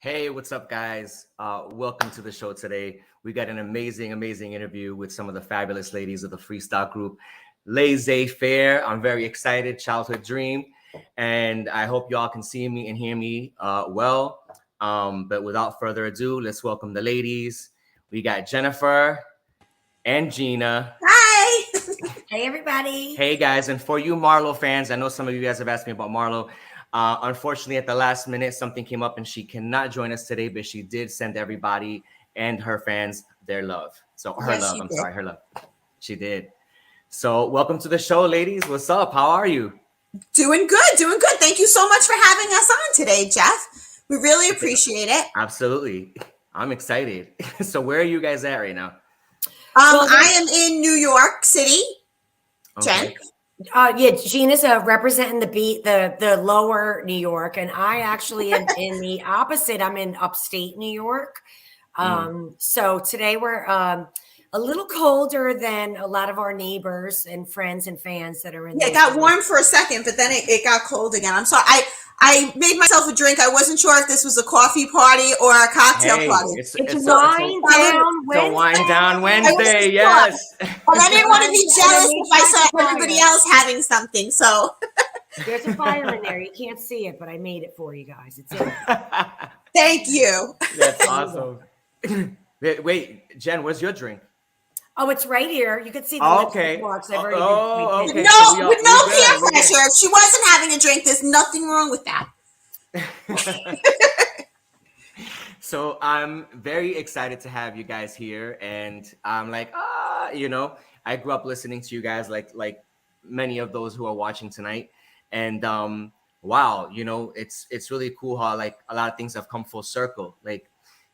Hey, what's up, guys? Welcome to the show today. We got an amazing interview with some of the fabulous ladies of the freestyle group, Laissez Faire. I'm very excited, childhood dream, and I hope y'all can see me and hear me well. But without further ado, let's welcome the ladies. We got Jennifer and Gina. Hi. Hey, everybody. Hey, guys. And for you Marlo fans, I know some of you guys have asked me about Marlo. Unfortunately, at the last minute, something came up and she cannot join us today, but she did send everybody and her fans their love. So her love, her love. She did. So welcome to the show, ladies. What's up? How are you? Doing good. Thank you so much for having us on today, Jeff. We really appreciate it. Absolutely. I'm excited. So where are you guys at right now? I am in New York City. Okay. Jen? Yeah, Gina's representing the lower New York, and I actually am in the opposite. I'm in upstate New York. So today we're a little colder than a lot of our neighbors and friends and fans that are in. Yeah, it got warm for a second, but then it got cold again. I'm sorry. I made myself a drink. I wasn't sure if this was a coffee party or a cocktail party. It's a wine down Wednesday. Yes. But I didn't want to be jealous if I saw everybody else having something. So there's a fire in there. You can't see it, but I made it for you guys. It's in. Thank you. That's awesome. Wait, Jen, where's your drink? Oh, it's right here. You can see the okay. marks. Okay. With no peer pressure. If she wasn't having a drink, there's nothing wrong with that. So I'm very excited to have you guys here, and I'm like, I grew up listening to you guys, like many of those who are watching tonight, and wow, it's really cool how like a lot of things have come full circle. Like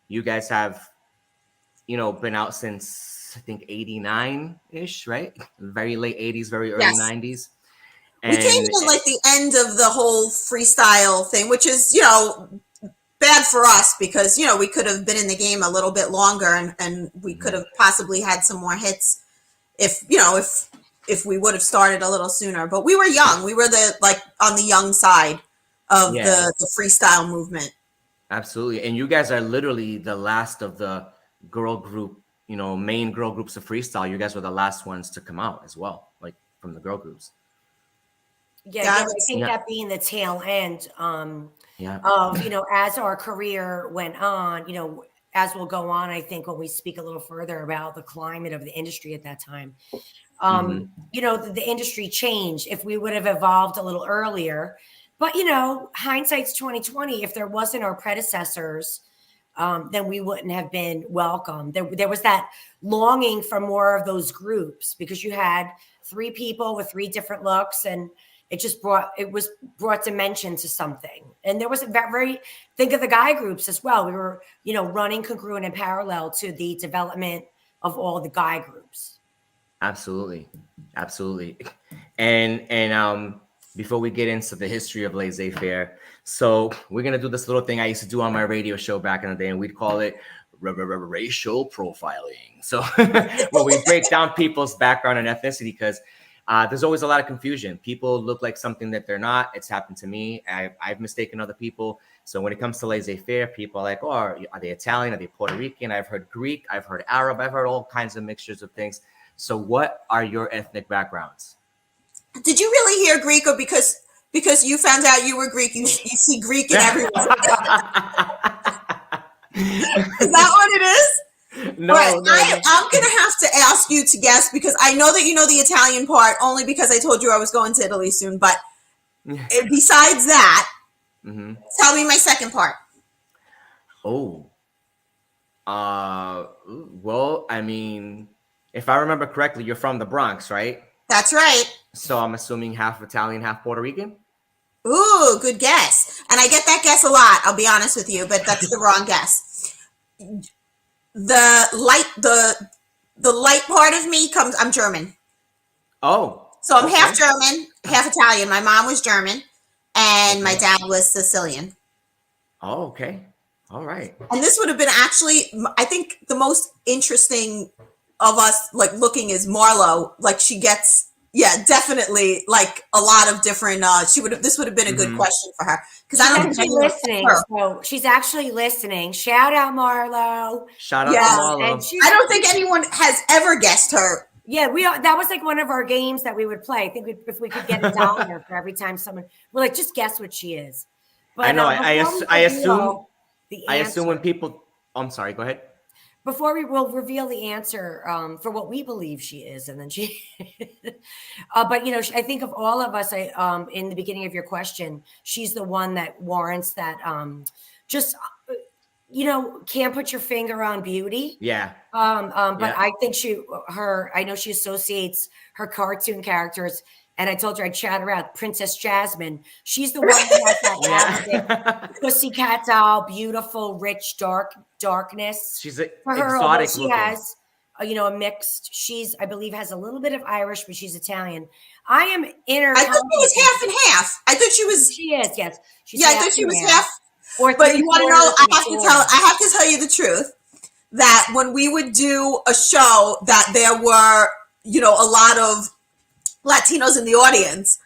you guys have, been out since I think 89-ish, right? Very late 80s, very early 90s. And we came in like the end of the whole freestyle thing, which is, bad for us because, we could have been in the game a little bit longer and we could have possibly had some more hits if we would have started a little sooner. But we were young. We were on the young side of the freestyle movement. Absolutely. And you guys are literally the last of the girl group, main girl groups of freestyle. You guys were the last ones to come out as well, like from the girl groups. I think that being the tail end of, as our career went on, as we'll go on, I think when we speak a little further about the climate of the industry at that time, the industry changed. If we would have evolved a little earlier, but, hindsight's 2020, if there wasn't our predecessors, then we wouldn't have been welcome. There was that longing for more of those groups because you had three people with three different looks, and it brought dimension to something. And there was think of the guy groups as well. We were, running congruent and parallel to the development of all the guy groups. Absolutely. And before we get into the history of Laissez Faire, so we're going to do this little thing I used to do on my radio show back in the day, and we'd call it racial profiling. So where we break down people's background and ethnicity, because there's always a lot of confusion. People look like something that they're not. It's happened to me. I've mistaken other people. So when it comes to Laissez Faire, people are like, oh, are they Italian? Are they Puerto Rican? I've heard Greek. I've heard Arab. I've heard all kinds of mixtures of things. So what are your ethnic backgrounds? Did you really hear Greek, or because you found out you were Greek, you see Greek in everyone? Is that what it is? No, right. no. I'm going to have to ask you to guess because I know that you know the Italian part only because I told you I was going to Italy soon. But besides that, tell me my second part. Oh. Well, I mean, if I remember correctly, you're from the Bronx, right? That's right. So I'm assuming half Italian, half Puerto Rican? Ooh, good guess. And I get that guess a lot, I'll be honest with you, but that's the wrong guess. The light part of me I'm German. Oh. So I'm half German, half Italian. My mom was German and my dad was Sicilian. Oh, okay. All right. And this would have been actually, I think the most interesting of us like looking is Marlo. Like she gets, Yeah, definitely. Like a lot of different. This would have been a good question for her because I don't think listening. So she's actually listening. Shout out Marlo. Shout out to Marlo. I don't think anyone has ever guessed her. Yeah, that was like one of our games that we would play. I think if we could get $1 for every time someone, we're like, just guess what she is. But I know. I assume when people. I'm sorry. Go ahead. Before we will reveal the answer for what we believe she is, and then she. But I think of all of us. In the beginning of your question, she's the one that warrants that. Just. Can't put your finger on beauty. Yeah. But I think I know she associates her cartoon characters, and I told her I'd shout her out, Princess Jasmine. She's the one that has that pussycat doll, beautiful, rich, darkness. She's an for her, exotic she has, a mixed. I believe, has a little bit of Irish, but she's Italian. I am inner. I thought she was half and half. I thought she was. She is, yes. I thought she was half. But you want to know? I have to tell you the truth that when we would do a show that there were, a lot of Latinos in the audience.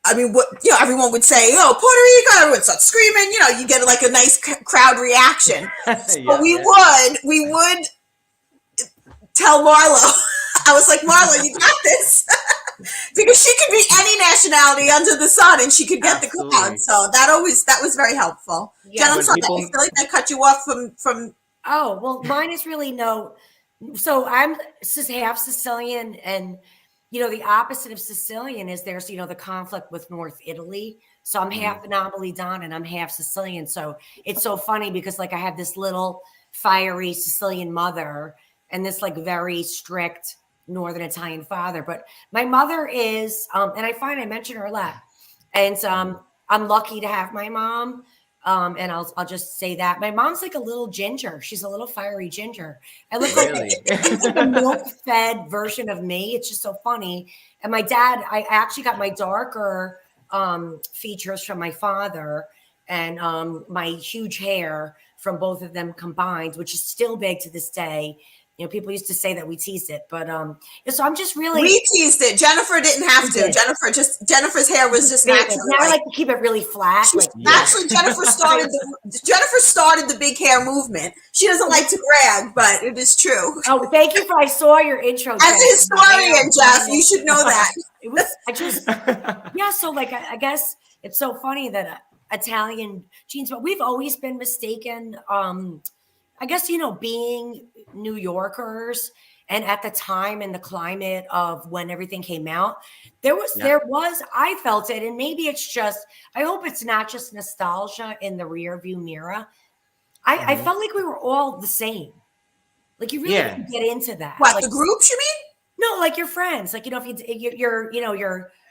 I mean, everyone would say, "Oh, Puerto Rico!" Everyone would start screaming. You get like a nice crowd reaction. But we would tell Marlo. I was like, Marlo, you got this. Because she could be any nationality under the sun and she could get the crowd. So that was very helpful. Yeah. Jen, I'm sorry, I feel like I cut you off from. Oh, well, mine is really no. So I'm half Sicilian, and, the opposite of Sicilian is there's, the conflict with North Italy. So I'm half Napolitan and I'm half Sicilian. So it's so funny because like I have this little fiery Sicilian mother and this like very strict Northern Italian father, but my mother is, and I mention her a lot, and I'm lucky to have my mom, and I'll just say that my mom's like a little ginger. She's a little fiery ginger. I look like a milk-fed version of me. It's just so funny. And my dad, I actually got my darker features from my father, and my huge hair from both of them combined, which is still big to this day. People used to say that we teased it, but so I'm just really. We teased it. Jennifer didn't have to. Jennifer's hair was just natural. Now I like to keep it really flat. Actually, Jennifer started the big hair movement. She doesn't like to brag, but it is true. Oh, thank you I saw your intro. As a historian, Jeff, you should know that. It was. So like I guess it's so funny that Italian genes, but we've always been mistaken. I guess, being New Yorkers, and at the time and the climate of when everything came out, I felt it. And maybe it's just, I hope it's not just nostalgia in the rear view mirror. I felt like we were all the same. Like you really can get into that. What, like, the groups you mean? No, like your friends. Like, if you're.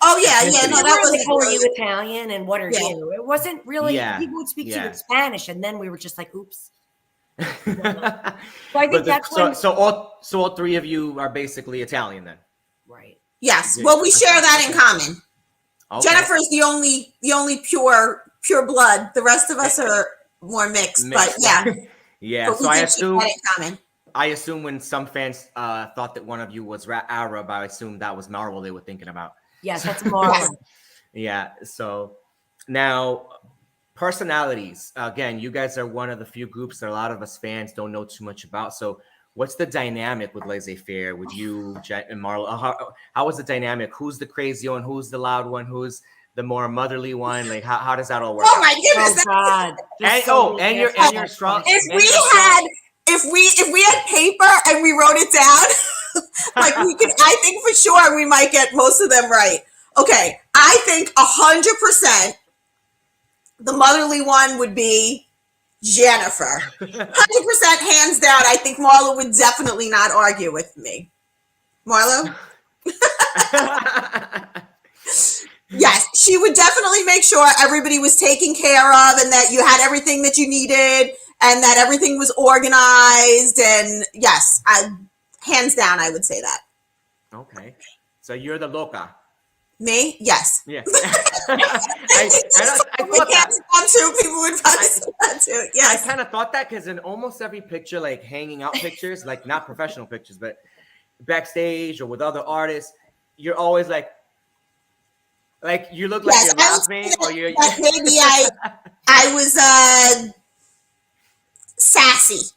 Oh yeah, yeah. No, that wasn't. Like, are you Italian and what are you? It wasn't really. People would speak to you in Spanish, and then we were just like, oops. So I think so all three of you are basically Italian then, right? Yes. Well, we share that in common. Okay. Jennifer is the only pure blood. The rest of us are more mixed. But yeah, yeah. So I assume when some fans thought that one of you was Arab, I assume that was Marvel they were thinking about. Yes, that's Marvel. Yeah. So now. Personalities. Again, you guys are one of the few groups that a lot of us fans don't know too much about. So what's the dynamic with Laissez Faire with you, Jet and Marlo? How is the dynamic? Who's the crazy one? Who's the loud one? Who's the more motherly one? Like how does that all work? Oh my goodness. Oh God. And you're strong. If we had paper and we wrote it down, like we could, I think for sure we might get most of them right. Okay. I think 100%. The motherly one would be Jennifer. 100% hands down. I think Marlo would definitely not argue with me. Marlo? Yes, she would definitely make sure everybody was taken care of and that you had everything that you needed and that everything was organized. And yes, hands down, I would say that. Okay. So you're the loca. Me? Yes. Yeah. I thought that. People would probably say that too. Yes. I kind of thought that because in almost every picture, like hanging out pictures, like not professional pictures, but backstage or with other artists, you're always like Like you look like you're laughing, or you're maybe I was sassy.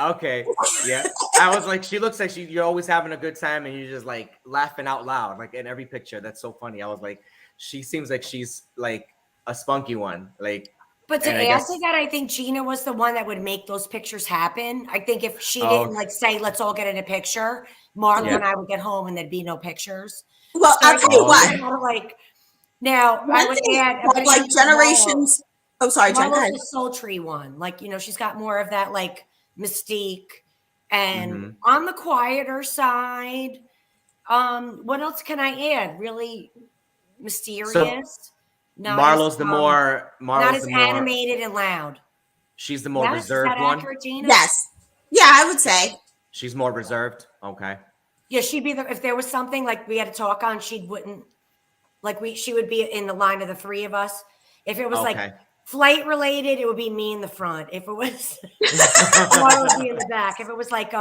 Okay, yeah. I was like, she looks like you're always having a good time, and you're just like laughing out loud, like in every picture. That's so funny. I was like, she seems like she's like a spunky one, like. But to add to that, I think Gina was the one that would make those pictures happen. I think if she didn't like say, let's all get in a picture, Marlo and I would get home and there'd be no pictures. Well, so I'll tell you what. Kind of like, now, I would add. Like generations. Oh, sorry, Jen. Marlo's a sultry one. Like, she's got more of that like mystique. And on the quieter side, what else can I add? Really mysterious. So, Marlo's not as animated and loud. She's the more reserved one. Accurate, Gina? Yes. Yeah, I would say. She's more reserved. Okay. Yeah, she'd be if there was something like we had to talk on, she would be in the line of the three of us. If it was like flight related, it would be me in the front. If it was Marlo would be in the back. If it was like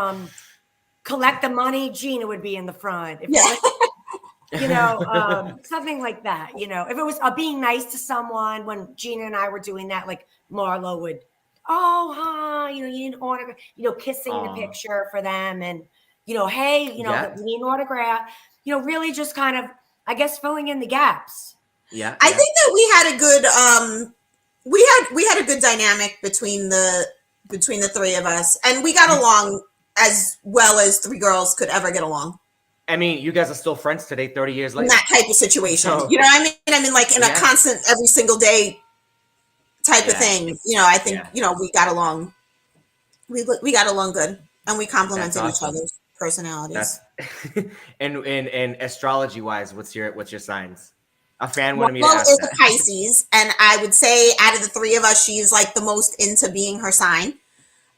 collect the money, Gina would be in the front. If it was, something like that. If it was being nice to someone, when Gina and I were doing that, like Marlo would, oh, hi, you need an autograph, kissing the picture for them, and hey, we need an autograph. Really just kind of, I guess, filling in the gaps. Yeah, I think that we had a good we had a good dynamic between the three of us, and we got along as well as three girls could ever get along. I mean, you guys are still friends today, 30 years later. In that type of situation. You know what I mean? I mean, like in a constant, every single day type of thing. I think, we got along. We got along good, and we complimented each other's personalities. And astrology wise, what's your signs? A fan wanted me to ask is that. a Pisces, and I would say out of the three of us, she's like the most into being her sign.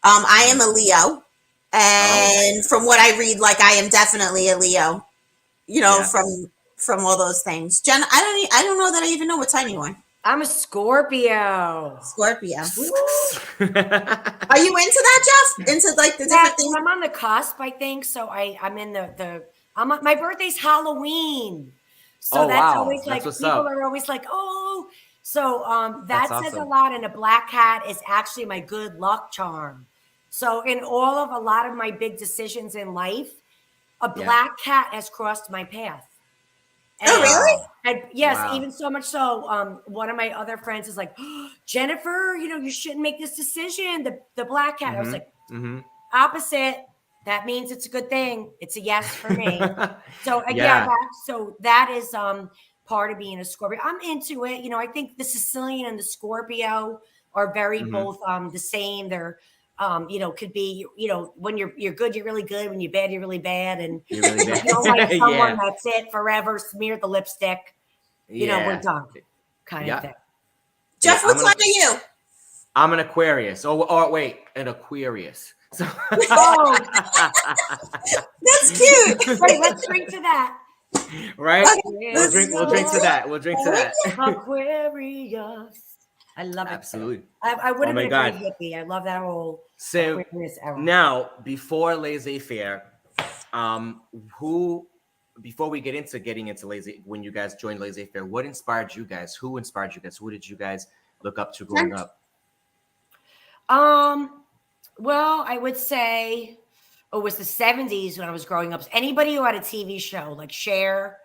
I am a Leo. And from what I read, like I am definitely a Leo, from all those things. Jen, I don't know that I even know what sign you are. I'm a Scorpio. Scorpio. Are you into that, Jeff? Into like the different things? I'm on the cusp, I think. So I'm in my birthday's Halloween. So that's always like, people are always like, oh. So that says a lot. And a black cat is actually my good luck charm. So in a lot of my big decisions in life, a black cat has crossed my path. And, really? And yes, even so much so, one of my other friends is like, oh, Jennifer, you shouldn't make this decision. The black cat. I was like, opposite. That means it's a good thing. It's a yes for me. So again, that is part of being a Scorpio. I'm into it. I think the Sicilian and the Scorpio are very both the same. They're could be, when you're good, you're really good. When you're bad, you're really bad. And you don't like someone that's it forever, smear the lipstick, we're done kind of thing. Jeff, what sign are you? I'm an Aquarius. Oh, wait, an Aquarius. So that's cute. Wait, let's drink to that. Right? We'll drink to that. Aquarius. I love it. Absolutely. I would have been a great hippie. I love that whole Aquarius era. Now, before Laissez Faire, before we get into when you guys joined Laissez Faire, what inspired you guys? Who inspired you guys? Who did you guys look up to growing up? Well, I would say it was the 70s when I was growing up. Anybody who had a TV show like Cher,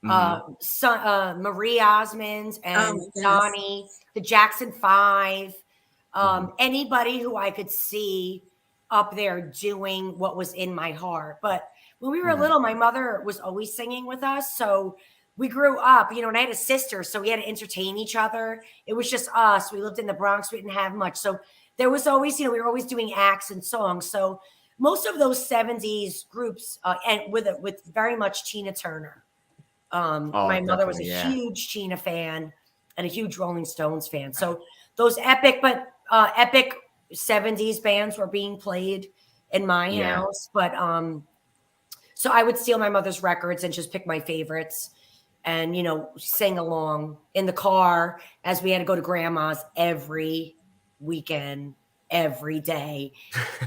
Marie Osmond and Donnie, the Jackson 5, anybody who I could see up there doing what was in my heart. But when we were little, my mother was always singing with us. So we grew up, and I had a sister, so we had to entertain each other. It was just us. We lived in the Bronx. We didn't have much. So there was always, we were always doing acts and songs. So most of those 70s groups, and with very much Tina Turner. My mother was a huge Tina fan and a huge Rolling Stones fan. So those epic 70s bands were being played in my house. But so I would steal my mother's records and just pick my favorites and, sing along in the car as we had to go to grandma's every weekend, every day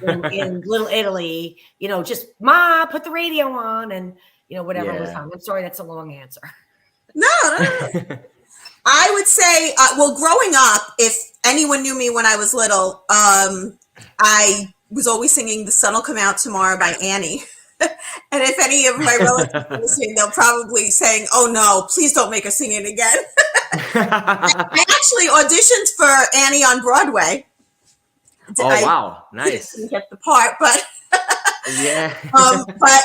in Little Italy, just Ma, put the radio on and, whatever was on. I'm sorry, that's a long answer. No. I would say, well, growing up, if anyone knew me when I was little, I was always singing "The Sun Will Come Out Tomorrow" by Annie. And if any of my relatives are listening, they'll probably saying, "Oh no, please don't make her sing it again." I actually auditioned for Annie on Broadway. Wow, nice. Didn't get the part, but yeah. But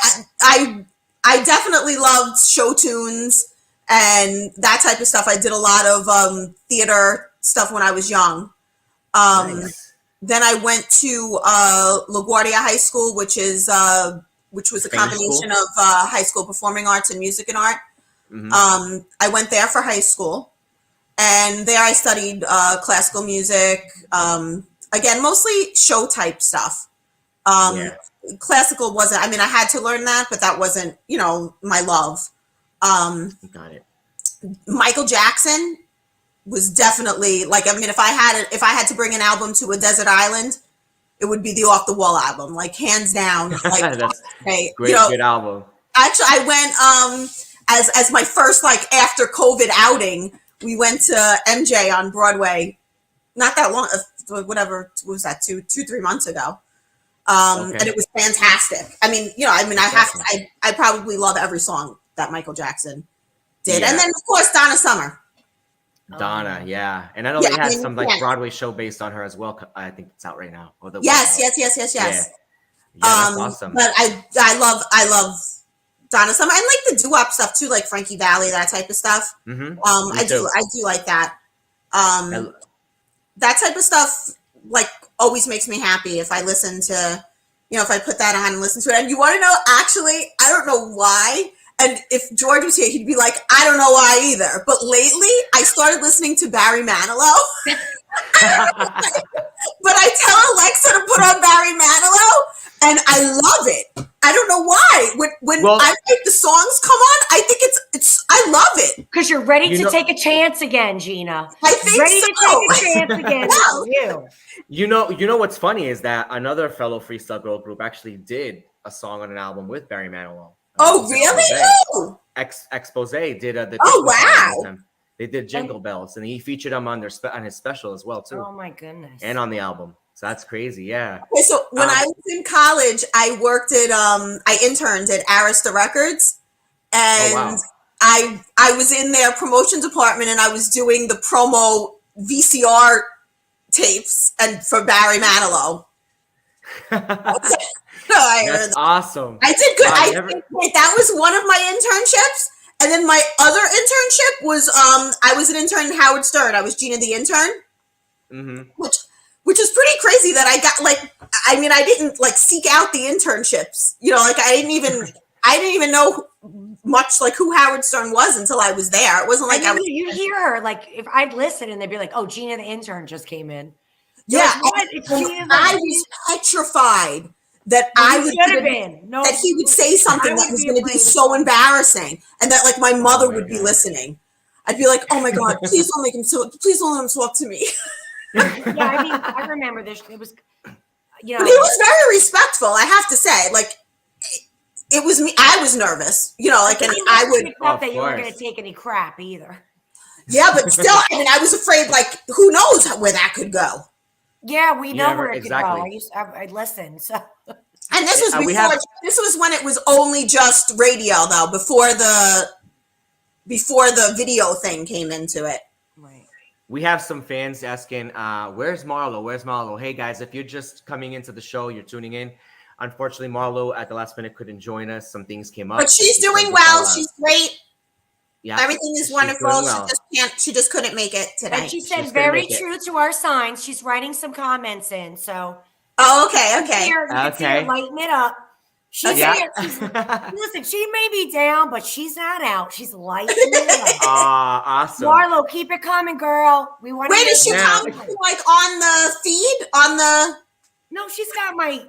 I definitely loved show tunes and that type of stuff. I did a lot of theater stuff when I was young. Nice. Then I went to LaGuardia High School, which was a combination of high school performing arts and music and art. Mm-hmm. I went there for high school, and there I studied classical music. Again, mostly show type stuff. Classical wasn't, I mean, I had to learn that, but that wasn't, my love. Got it. Michael Jackson was definitely like, I mean, if I had to bring an album to a desert island, it would be the Off the Wall album, like hands down. Like, that's great album. Actually, I went as my first like after COVID outing. We went to MJ on Broadway, not that long, whatever was that, 2-3 months ago, and it was fantastic. I mean, I probably love every song that Michael Jackson did, and then of course Donna Summer. Donna, yeah, and I know they had some like Broadway show based on her as well. I think it's out right now. Yes. Yeah, that's awesome. But I love Donna Summer. I like the doo-wop stuff too, like Frankie Valli, that type of stuff. Mm-hmm. I do like that. That type of stuff like always makes me happy if I listen to, if I put that on and listen to it. And you want to know, actually, I don't know why. And if George was here, he'd be like, I don't know why either. But lately, I started listening to Barry Manilow. But I tell Alexa to put on Barry Manilow, and I love it. I don't know why. When I think the songs come on, I think it's I love it. Because you're ready to take a chance again, Gina. I think ready to take a chance again. Wow. You know what's funny is that another fellow freestyle girl group actually did a song on an album with Barry Manilow. Oh, really? Expose did the. Oh, wow. They did Jingle Bells, and he featured them on his special as well too. Oh my goodness! And on the album, so that's crazy. Yeah. Okay, so when I was in college, I worked at I interned at Arista Records, and I was in their promotion department, and I was doing the promo VCR tapes and for Barry Manilow. That's awesome. I did good. That was one of my internships. And then my other internship was I was an intern in Howard Stern. I was Gina the intern. Mm-hmm. Which is pretty crazy that I got I didn't like seek out the internships. I didn't even know much like who Howard Stern was until I was there. It wasn't like you'd hear her like if I'd listen and they'd be like, "Oh, Gina the intern just came in." Yeah, I was petrified that that he would say something that was going to be so embarrassing, and that like my mother would be listening. I'd be like, "Oh my God, please don't make him please don't let him talk to me." Yeah, I remember this. It was, but he was very respectful. I have to say, like, it was me. I was nervous, and I would. Not that you weren't going to take any crap either. Yeah, but still, I was afraid. Like, who knows where that could go? Yeah, we know where it could go. I listened. So. And this was before. This was when it was only just radio, though. Before the video thing came into it. Right. We have some fans asking, "Where's Marlo? Where's Marlo?" Hey guys, if you're just coming into the show, you're tuning in. Unfortunately, Marlo at the last minute couldn't join us. Some things came up, but she's doing well. She's great. Yeah, everything is wonderful. Well. She just couldn't make it today. And she said very true to our signs. She's writing some comments in. So. Oh, okay. Okay. Lighten it up. She's here. Listen, she may be down, but she's not out. She's lighting it up. Awesome. Marlo, keep it coming, girl. We want. Wait, is she coming like on the feed? No, she's got my.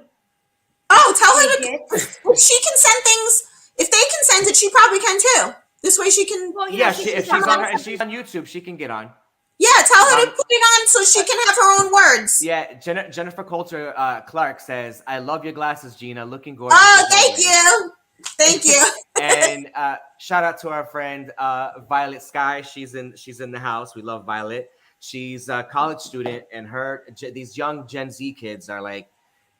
Oh, tell her to. She can send things. If they can send it, she probably can too. This way she can. Well, if she's on YouTube, she can get on. Yeah, tell her to put it on so she can have her own words. Yeah, Jennifer Coulter Clark says, "I love your glasses, Gina. Looking gorgeous." Oh, thank you. Thank you. And shout out to our friend Violet Sky. She's in the house. We love Violet. She's a college student, and these young Gen Z kids are like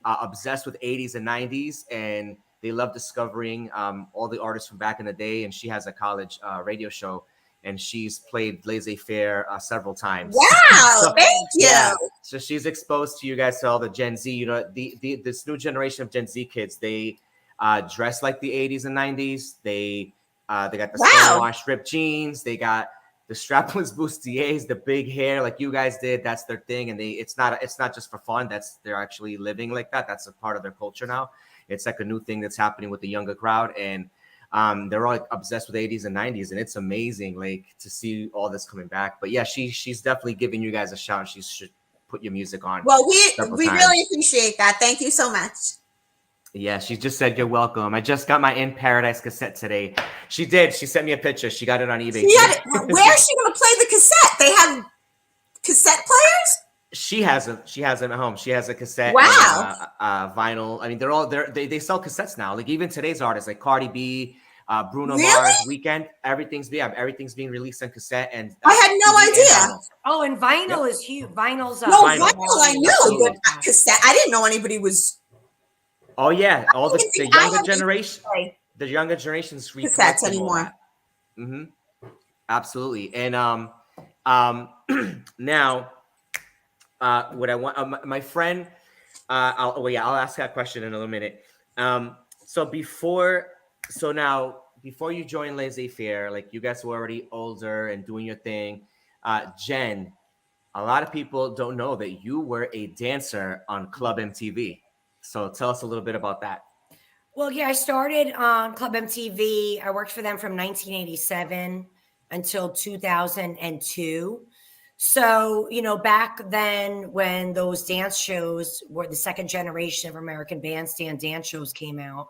obsessed with 80s and 90s, and they love discovering all the artists from back in the day. And she has a college radio show, and she's played Laissez Faire several times. Wow, so, thank you. Yeah, so she's exposed to you guys, to all the Gen Z. You know, this new generation of Gen Z kids, they dress like the 80s and 90s. They got the stonewashed ripped jeans. They got the strapless bustiers, the big hair like you guys did. That's their thing. And it's not just for fun. They're actually living like that. That's a part of their culture now. It's like a new thing that's happening with the younger crowd. And they're all like obsessed with 80s and 90s. And it's amazing like to see all this coming back. But yeah, she's definitely giving you guys a shout. She should put your music on. Well, we really appreciate that. Thank you so much. Yeah, she just said you're welcome. I just got my In Paradise cassette today. She did. She sent me a picture. She got it on eBay. Where is she going to play the cassette? They have cassette players? She has them. She has them at home. She has a cassette. Wow. And, vinyl. I mean, they sell cassettes now. Like even today's artists, like Cardi B, Bruno Really? Mars, Weeknd, everything's being released on cassette. And I had no idea. Oh, and vinyl is huge. Vinyl's no vinyl I knew, but cassette. I didn't know anybody was. Oh yeah, all the younger generation. The younger generations cassettes anymore. Mm-hmm. Absolutely, and now, what I want, my friend. I'll ask that question in a little minute. So before you join Laissez Faire, like you guys were already older and doing your thing. Jen, a lot of people don't know that you were a dancer on Club MTV. So tell us a little bit about that. Well, yeah, I started on Club MTV. I worked for them from 1987 until 2002. So, back then when those dance shows were the second generation of American Bandstand dance shows came out,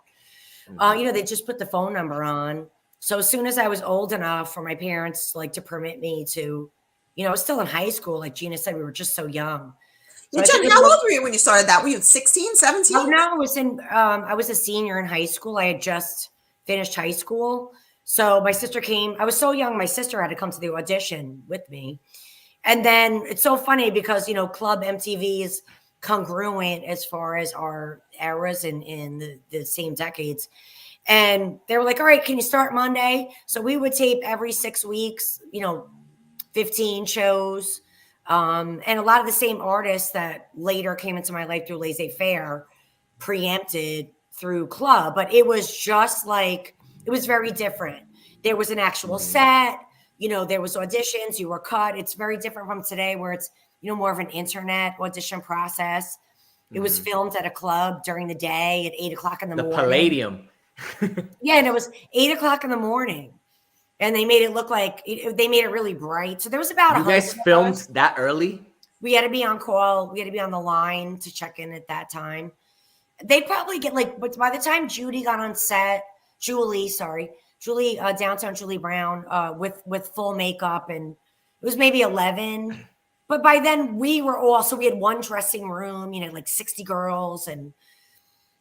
they just put the phone number on. So as soon as I was old enough for my parents to permit me to, I was still in high school. Like Gina said, we were just so young. So Jen, how old were you when you started that? Were you 16, 17? Oh, no, I was a senior in high school. I had just finished high school. So my sister came. I was so young, my sister had to come to the audition with me. And then it's so funny because, Club MTV is congruent as far as our eras in the same decades. And they were like, all right, can you start Monday? So we would tape every 6 weeks, 15 shows. And a lot of the same artists that later came into my life through Laissez Faire preempted through Club, but it was just it was very different. There was an actual set, there was auditions, you were cut. It's very different from today where it's, more of an internet audition process. It was filmed at a club during the day at 8 o'clock in the morning. The Palladium. Yeah. And it was 8 o'clock in the morning. And they made it look like they made it really bright. So there was about you guys filmed that early? We had to be on call. We had to be on the line to check in at that time. They'd probably get but by the time Julie got on set, Julie, downtown Julie Brown, with full makeup, and it was maybe 11. But by then we had one dressing room, 60 girls, and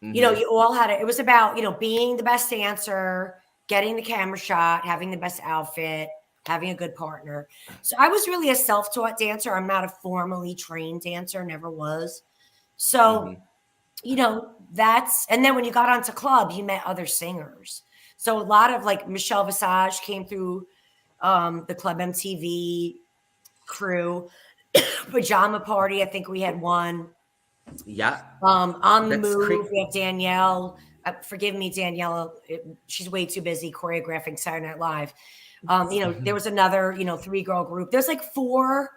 you all had it was about, being the best dancer, getting the camera shot, having the best outfit, having a good partner. So I was really a self-taught dancer. I'm not a formally trained dancer, never was. So, and then when you got onto Club, you met other singers. So a lot of Michelle Visage came through the Club MTV crew. Pajama Party, I think we had one. Yeah. On the Move, we have Danielle. Forgive me, Danielle. She's way too busy choreographing Saturday Night Live. There was another, 3-girl group. There's 4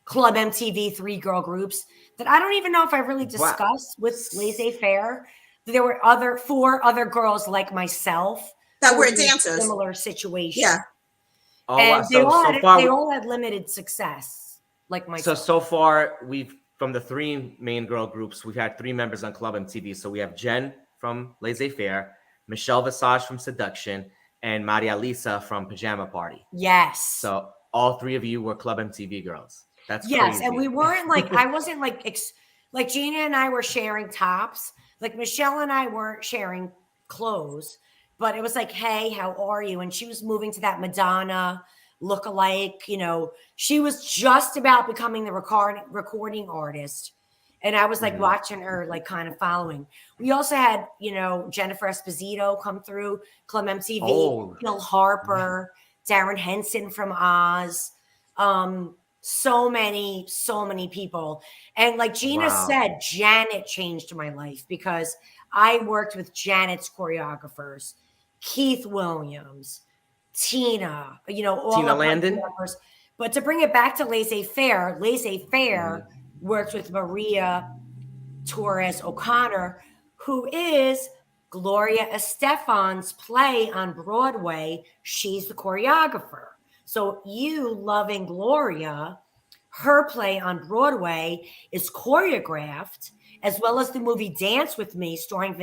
Club MTV 3-girl groups that I don't even know if I really discussed with Laissez Faire. There were 4 other girls like myself that were dancers. Similar situation. Yeah. Oh, and wow. they all had limited success. Like myself. So far from the 3 main girl groups, we've had 3 members on Club MTV. So we have Jen from Laissez Faire, Michelle Visage from Seduction, and Maria Lisa from Pajama Party. Yes. So all 3 of you were Club MTV girls. That's crazy. And we weren't I wasn't like Gina and I were sharing tops. Like Michelle and I weren't sharing clothes. but it was like, hey, how are you? And she was moving to that Madonna look-alike. You know, she was just about becoming the recording artist. And I was like watching her, like kind of following. We also had, you know, Jennifer Esposito come through, Clem MTV, Bill Harper, Darren Henson from Oz. So many people. And like Gina said, Janet changed my life because I worked with Janet's choreographers, Keith Williams, Tina, you know, all Tina Landon. But to bring it back to Laissez Faire worked with Maria Torres O'Connor, who is Gloria Estefan's play on Broadway. She's the choreographer. So you loving Gloria, her play on Broadway is choreographed, as well as the movie Dance With Me, starring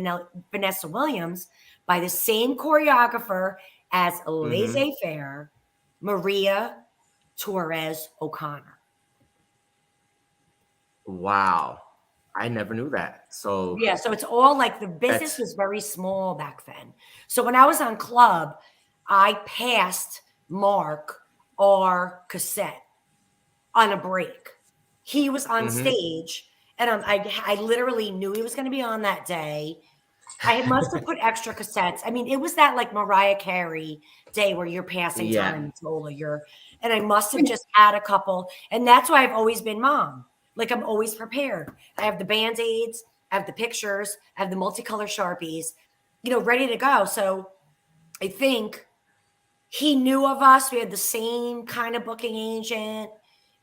Vanessa Williams, by the same choreographer as Laissez Faire, Maria Torres O'Connor. Wow. I never knew that. So yeah, so it's all like the business was very small back then. So when I was on club, I passed Mark our cassette on a break. He was on stage, and I literally knew he was going to be on that day. I must have put extra cassettes. I mean, it was that like Mariah Carey day where you're passing time, Tola. And I must have just had a couple, and that's why I've always been mom. Like I'm always prepared. I have the Band-Aids, I have the pictures, I have the multicolor Sharpies, you know, ready to go. So I think he knew of us. We had the same kind of booking agent.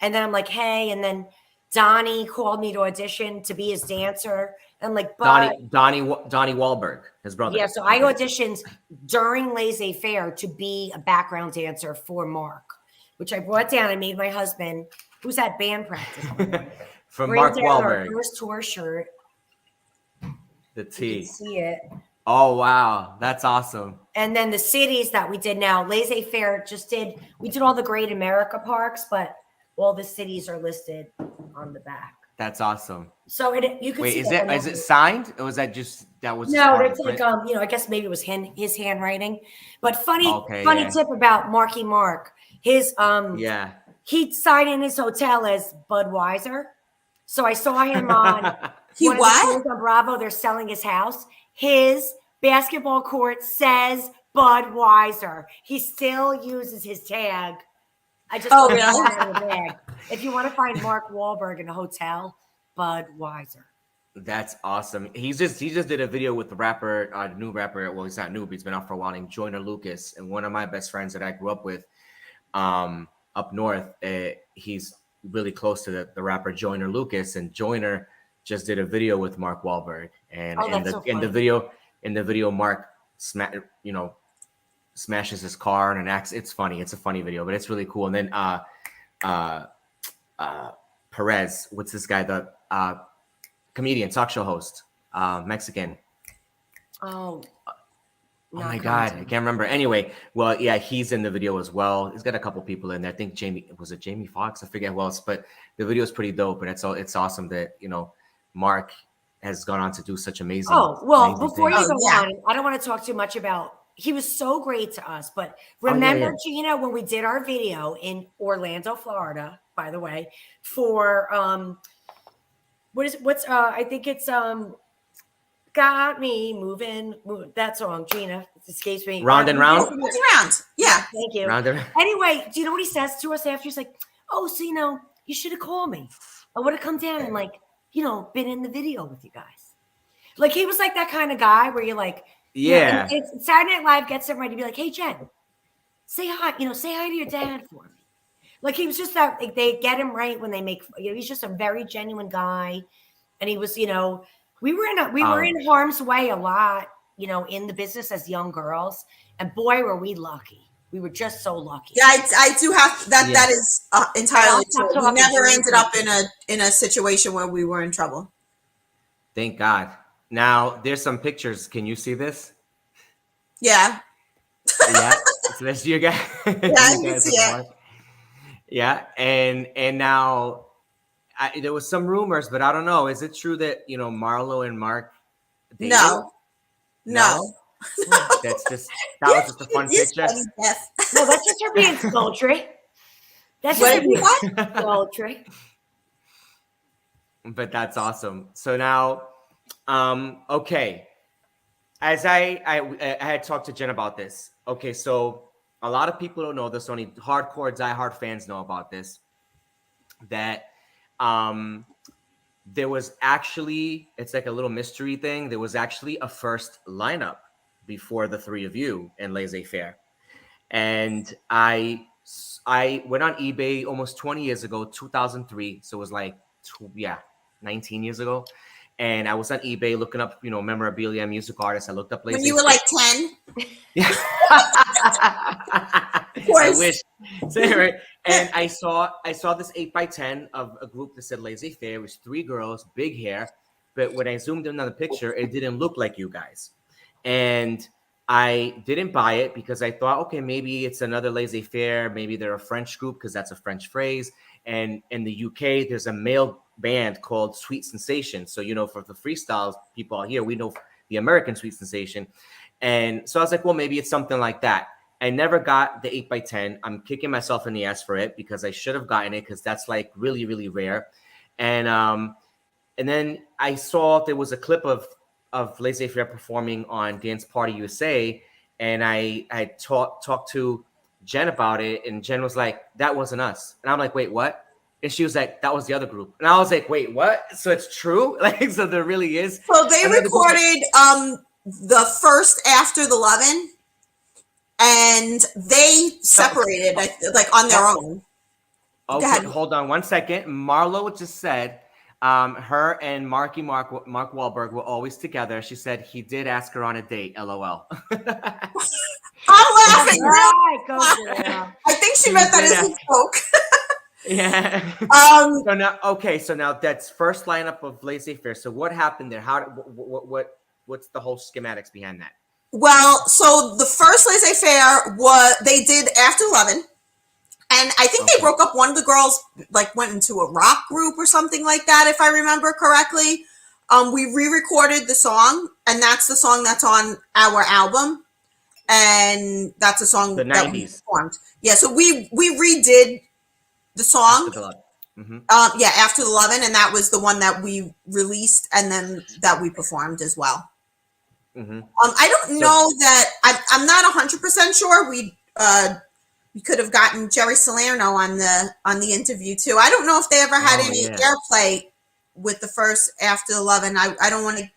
And then I'm like, hey, and then Donnie called me to audition to be his dancer. And like, but Donnie Wahlberg, his brother. Yeah, so I auditioned during Laissez Faire to be a background dancer for Mark, which I brought down. I made my husband, who's at band practice, from Mark Wahlberg. Our first tour shirt. The T. You can see it. Oh wow, that's awesome. And then the cities that we did now, Laissez Faire we did all the Great America parks, but all the cities are listed on the back. That's awesome. So you can see. Wait, is it signed, or was that just No, it's like you know, I guess maybe it was his handwriting. But funny tip about Marky Mark. His he signed in his hotel as Budweiser. So I saw him on on Bravo. They're selling his house. His basketball court says Budweiser. He still uses his tag. I just bag. If you want to find Mark Wahlberg in a hotel, Budweiser. That's awesome. He just did a video with the rapper, new rapper. Well, he's not new, but he's been out for a while, named Joyner Lucas, and one of my best friends that I grew up with, up north. He's really close to the rapper Joyner Lucas, and Joyner just did a video with Mark Wahlberg, and in the video, Mark smashes his car and an axe. It's funny. It's a funny video, but it's really cool. And then Perez, what's this guy? The comedian, talk show host, Mexican. Oh my God, I can't remember. Anyway, well, yeah, he's in the video as well. He's got a couple people in there. I think Jamie Foxx? I forget who else, but the video is pretty dope, and it's awesome that Mark has gone on to do such amazing. Before you go on, I don't want to talk too much about. He was so great to us, but remember, Gina, when we did our video in Orlando, Florida, by the way, for I think it's Got Me Moving, that song, Gina, it escapes me. Round and Round? It's round. Yeah. Thank you. Round and round. Anyway, do you know what he says to us after? He's like, oh, so, you should have called me. I would have come down and been in the video with you guys. Like, he was like that kind of guy where you're like, yeah. Saturday Night Live gets him ready to be like, hey, Jen, say hi, say hi to your dad for me. Like, he was just that, like, they get him right when they make, he's just a very genuine guy. And he was, we were in harm's way a lot, in the business as young girls. And boy, were we lucky. We were just so lucky. Yeah, I do have that. Yeah. That is entirely true. We never ended up in a situation where we were in trouble. Thank God. Now there's some pictures. Can you see this? Yeah. Yeah. So that's you guys. Yeah, I can see it. Yeah, and now there was some rumors, but I don't know. Is it true that Marlo and Mark dated? No. That's just that was just a fun picture. No, that's just her being sultry. That's just her being sultry. But that's awesome. So now, okay. As I had talked to Jen about this. Okay, so a lot of people don't know this. Only hardcore diehard fans know about this. That there was actually, it's like a little mystery thing. There was actually a first lineup before the three of you in Laissez Faire, and I went on eBay almost 20 years ago, 2003. So it was like 19 years ago. And I was on eBay looking up, memorabilia, music artists. I looked up Laissez Faire. When you were like 10? Yeah. I wish. So, right. And I saw this 8x10 of a group that said Laissez Faire. It was 3 girls, big hair. But when I zoomed in on the picture, it didn't look like you guys. And I didn't buy it because I thought, okay, maybe it's another Laissez Faire. Maybe they're a French group because that's a French phrase. And in the UK, there's a male band called Sweet Sensation. So, for the freestyle people out here, we know the American Sweet Sensation. And so I was like, well, maybe it's something like that. I never got the 8x10. I'm kicking myself in the ass for it because I should have gotten it because that's like really, really rare. And then I saw there was a clip of Laissez Faire performing on Dance Party USA. And I talked to Jen about it. And Jen was like, that wasn't us. And I'm like, wait, what? And she was like, that was the other group. And I was like, wait, what? So it's true? Like, so there really is. So they recorded the first After the Lovin', and they separated like on their own. Okay, hold on 1 second. Marlo just said her and Mark Wahlberg were always together. She said he did ask her on a date. LOL. I'm laughing. I think she meant that as a joke. Yeah. So now that's first lineup of Laissez Faire. So what happened there? What's the whole schematics behind that? Well, so the first Laissez Faire they did After 11, and I think they broke up. One of the girls like went into a rock group or something like that, if I remember correctly. We re-recorded the song, and that's the song that's on our album, and that's a song the that 90s. we performed. Yeah, so we redid the song. After the 11, and that was the one that we released and then that we performed as well. Mm-hmm. I don't know that I'm not 100% sure. We could have gotten Jerry Salerno on the interview too. I don't know if they ever had any airplay with the first After 11. I don't want to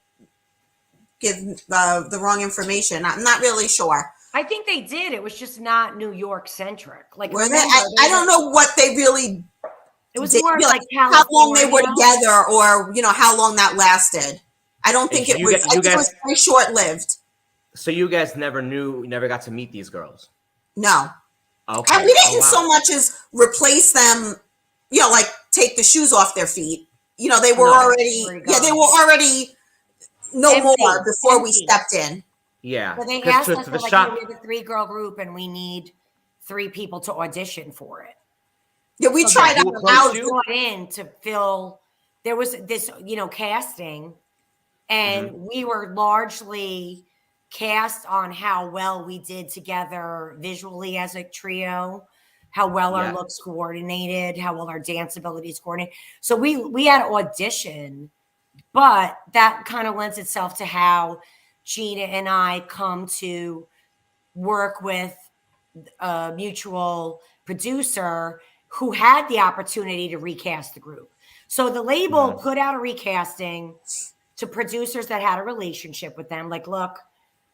give the wrong information. I'm not really sure. I think they did. It was just not New York centric. Like, were they? I don't know what they really. It was more like how long they were together, or how long that lasted. I don't think it was. I think it was very short-lived. So you guys never got to meet these girls? No. Okay. And we didn't so much as replace them. Like take the shoes off their feet. They were already. Yeah, they were already more before we stepped in. Yeah. But they asked us, we're the 3-girl group, and we need 3 people to audition for it. Yeah, we tried out brought in to fill. There was this, casting, and we were largely cast on how well we did together visually as a trio, how well our looks coordinated, how well our dance abilities coordinated. So we had to audition, but that kind of lends itself to how Gina and I come to work with a mutual producer who had the opportunity to recast the group. So the label put out a recasting to producers that had a relationship with them. Like, look,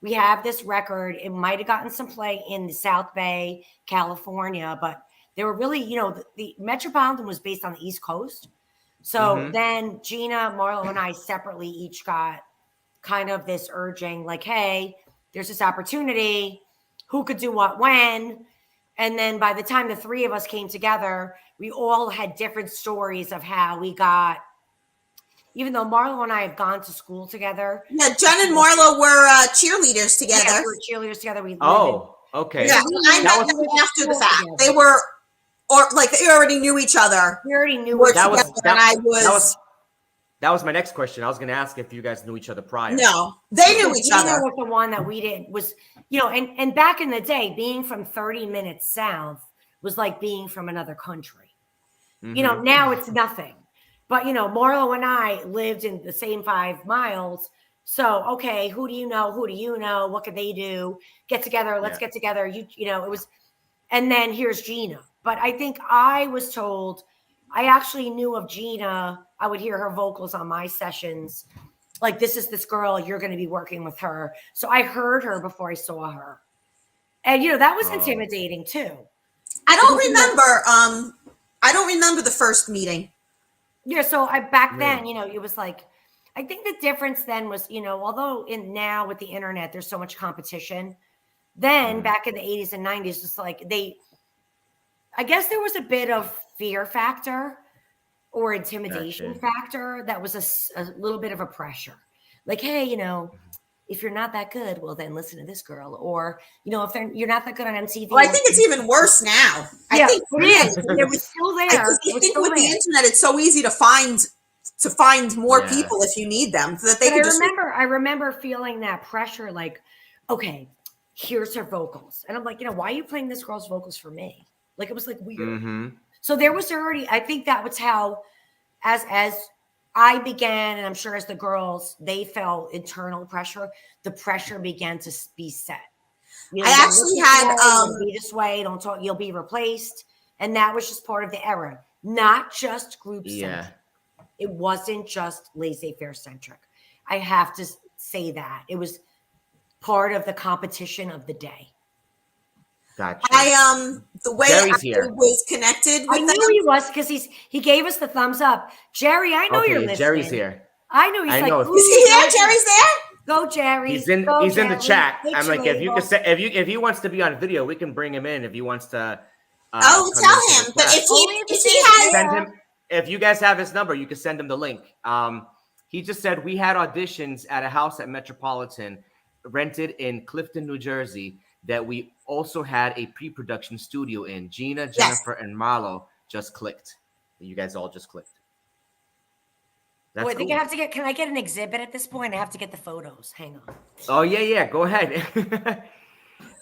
we have this record. It might have gotten some play in the South Bay, California, but they were really, the Metropolitan was based on the East Coast. So then Gina, Marlo, and I separately each got kind of this urging, like, hey, there's this opportunity. Who could do what when? And then by the time the 3 of us came together, we all had different stories of how we got, even though Marlo and I have gone to school together. Yeah, Jen and Marlo were cheerleaders together. Yeah, we were cheerleaders together. Okay. Yeah, I met them after the fact. Together. They were, they already knew each other. We already knew each other. That was my next question. I was going to ask if you guys knew each other prior. No, they knew each other. Was the one that we did was, and back in the day, being from 30 minutes south was like being from another country. Mm-hmm. Now it's nothing. But, Marlo and I lived in the same 5 miles. So, okay, who do you know? Who do you know? What can they do? Get together. Let's get together. It was, and then here's Gina. But I think I was told, I actually knew of Gina. I would hear her vocals on my sessions. Like, this is this girl, you're going to be working with her. So I heard her before I saw her. And, that was intimidating too. I don't remember the first meeting. Yeah. So back then, it was like, I think the difference then was, although now with the internet, there's so much competition. Then back in the 80s and 90s, it's like I guess there was a bit of fear factor or intimidation factor that was a little bit of a pressure. Like, hey, if you're not that good, well, then listen to this girl. Or, if you're not that good on MTV. Well, I think it's even worse now. I think it is. It was still there. I think with the internet, it's so easy to find more people if you need them. So that they can I remember feeling that pressure, like, okay, here's her vocals. And I'm like, why are you playing this girl's vocals for me? Like, it was like weird. Mm-hmm. So there was already, I think that was how, as I began, and I'm sure as the girls, they felt internal pressure. The pressure began to be set. I actually had, be this way, don't talk, you'll be replaced. And that was just part of the era, not just group centric. It wasn't just Laissez Faire centric. I have to say that. It was part of the competition of the day. Gotcha. The way I was connected with I knew he was because he gave us the thumbs up. Jerry, I know you're listening. Jerry's here. I know he's like, is he here? Jerry's there? Go, Jerry. He's in the chat. I'm like, if he wants to be on video, we can bring him in if he wants to. Tell him. But if he has, send him. If you guys have his number, you can send him the link. He just said we had auditions at a house at Metropolitan, rented in Clifton, New Jersey, that we also had a pre-production studio in. Gina, Jennifer, and Marlo just clicked. You guys all just clicked. That's I think I have to can I get an exhibit at this point? I have to get the photos. Hang on. Oh, yeah. Go ahead.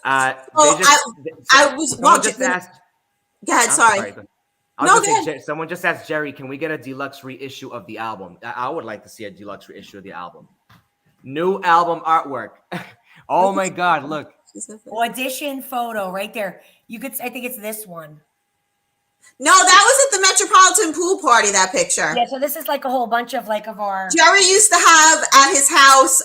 Asked. Go ahead, sorry. Someone just asked Jerry, can we get a deluxe reissue of the album? I would like to see a deluxe reissue of the album. New album artwork. Oh my God, look. Audition photo right there. I think it's this one. No, that was at the Metropolitan Pool Party, that picture. Yeah, so this is like a whole bunch of our... Jerry used to have at his house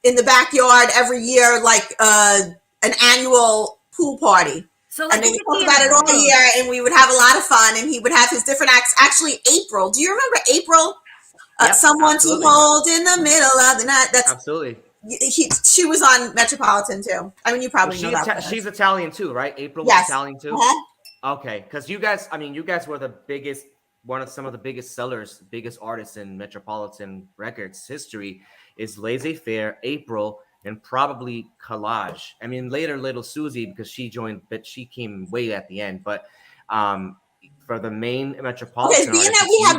in the backyard every year, like an annual pool party. So and they would talk about it all year, and we would have a lot of fun, and he would have his different acts. Actually, April. Do you remember April? Someone absolutely. To hold in the middle of the night. That's absolutely. She was on Metropolitan too. I mean, you probably know that. She's Italian too, right? April was Italian too. Okay, because you guys were the biggest, some of the biggest sellers, biggest artists in Metropolitan Records history is Laissez Faire, April, and probably Collage. I mean, later Little Susie because she joined, but she came way at the end. But for the main Metropolitan, being that we have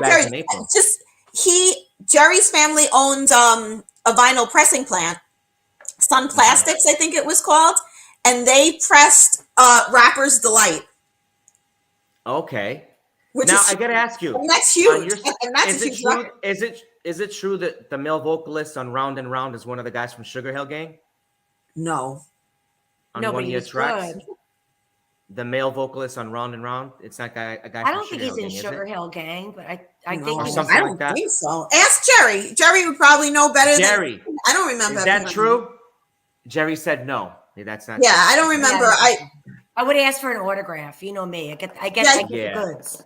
Jerry, Jerry's family owned a vinyl pressing plant, Sun Plastics, I think it was called, and they pressed Rapper's Delight. Okay. Now I gotta ask you. And that's huge. Is it true that the male vocalist on Round and Round is one of the guys from Sugar Hill Gang? No. On one of your tracks? Good. The male vocalist on Round and Round? It's not a guy. I don't think he's in Sugar Hill Gang, but I think I don't think so. Ask Jerry. Jerry would probably know better. Jerry, I don't remember. Is that true? Jerry said no. That's not. Yeah, true. I don't remember. I would ask for an autograph. You know me. I get the goods.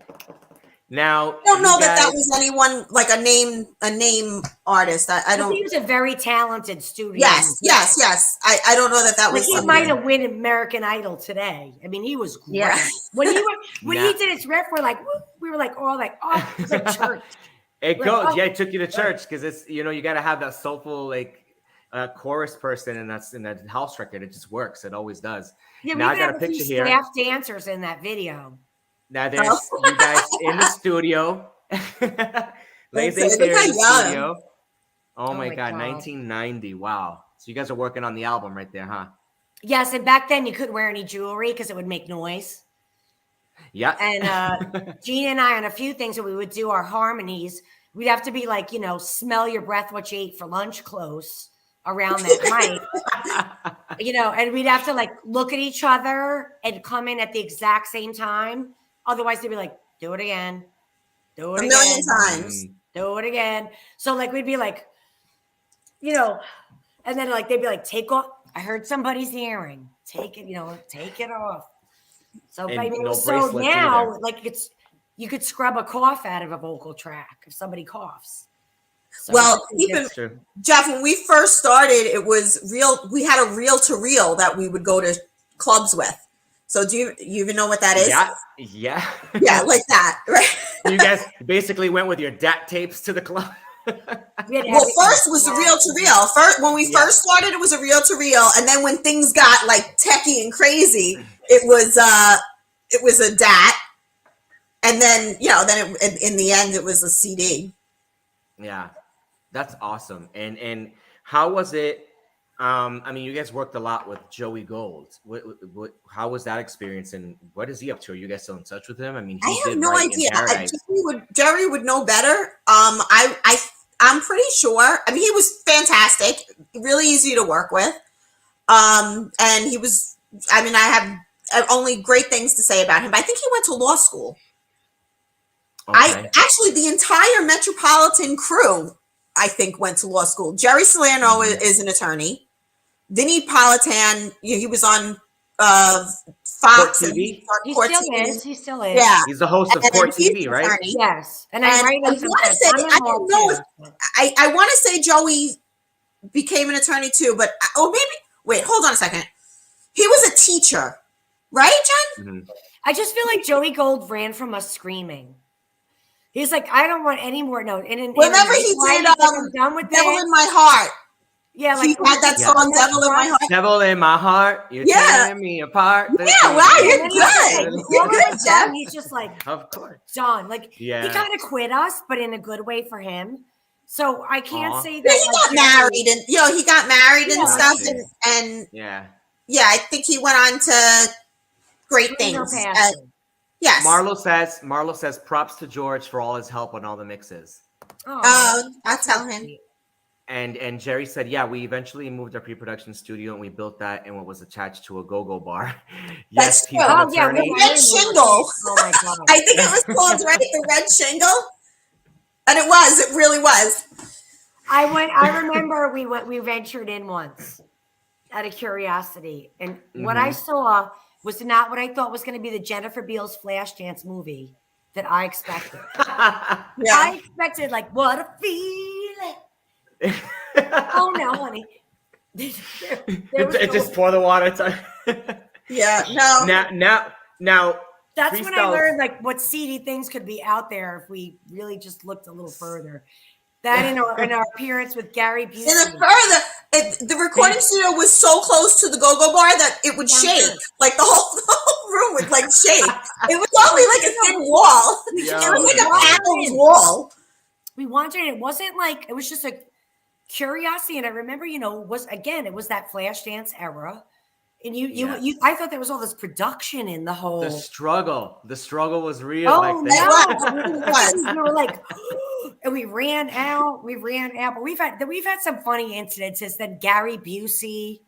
Now, I don't know that was anyone like a name artist. I don't. He was a very talented studio. Yes. I don't know that was. He might have won American Idol today. I mean, he was great. Yeah. When he did his riff, we were like, it was like church. It took you to church because it's you got to have that soulful chorus person, and that's in that house record. It just works. It always does. Yeah, now I got a picture here. Staff dancers in that video. Now there's you guys in the studio. Laissez Faire in the studio. Oh my God, 1990. Wow. So you guys are working on the album right there, huh? Yes, and back then you couldn't wear any jewelry because it would make noise. Yeah. And Gina and I, on a few things that we would do our harmonies, we'd have to be like, smell your breath, what you ate for lunch close around that night. And we'd have to like look at each other and come in at the exact same time. Otherwise, they'd be like, do it again. Do it a again. million times. Do it again. So like, we'd be like, and then like, they'd be like, take off. I heard somebody's hearing. Take it, take it off. So, now, like you could scrub a cough out of a vocal track if somebody coughs. So well, Jeff, when we first started, it was real. We had a reel-to-reel that we would go to clubs with. So do you even know what that is? Yeah. Yeah, like that, right? You guys basically went with your DAT tapes to the club. Well, first was the reel-to-reel. First, when we first started, it was a reel-to-reel, and then when things got like techie and crazy, it was a DAT, and then in the end, it was a CD. Yeah, that's awesome. And how was it? I mean, you guys worked a lot with Joey Gold. How was that experience, and what is he up to? Are you guys still in touch with him? I mean, I have no idea. Jerry would know better. I'm pretty sure. I mean, he was fantastic, really easy to work with. And he was. I mean, I have only great things to say about him. But I think he went to law school. Okay. The entire Metropolitan crew, I think, went to law school. Jerry Salerno is an attorney. Vinny Politan, he was on Fox TV. He still is. Yeah, he's the host of Court TV, right? Attorney. Yes, and I want to say, I don't know if I want to say Joey became an attorney too, but wait, hold on a second. He was a teacher, right, Jen? Mm-hmm. I just feel like Joey Gold ran from us screaming. He's like, I don't want any more. No, whenever he did, I'm done with Devil in My Heart. Yeah, like he had that song, Devil in My Heart. Devil in My Heart, you're tearing me apart. Yeah, wow, you're good. You're good, Jeff. He's just like, of course, John. Like, he kind of quit us, but in a good way for him. So I can't say that he got married, and he got married and stuff, and I think he went on to great things. Yes. Marlo says props to George for all his help on all the mixes. Oh, I'll tell him. And Jerry said, we eventually moved our pre-production studio and we built that in what was attached to a go-go bar. Yes, he's an attorney. The Red Shingle. Oh my God. I think it was called the Red Shingle. And it really was. I remember we ventured in once out of curiosity. And what I saw was not what I thought was going to be the Jennifer Beals Flashdance movie that I expected. I expected what a feeling. Oh no, honey. Just pour the water. No. Now. That's when I learned what seedy things could be out there if we really just looked a little further. That in our appearance with Gary Busey. The recording studio was so close to the go-go bar that it would shake. Like the whole room would shake. It was only like a thin wall. It was like a paneled wall. We wanted it. It wasn't it was just a curiosity. And I remember, it was that Flashdance era. And I thought there was all this production in the whole. The struggle was real. Oh, no. We were like, and we ran out. But we've had some funny incidences. Then Gary Busey,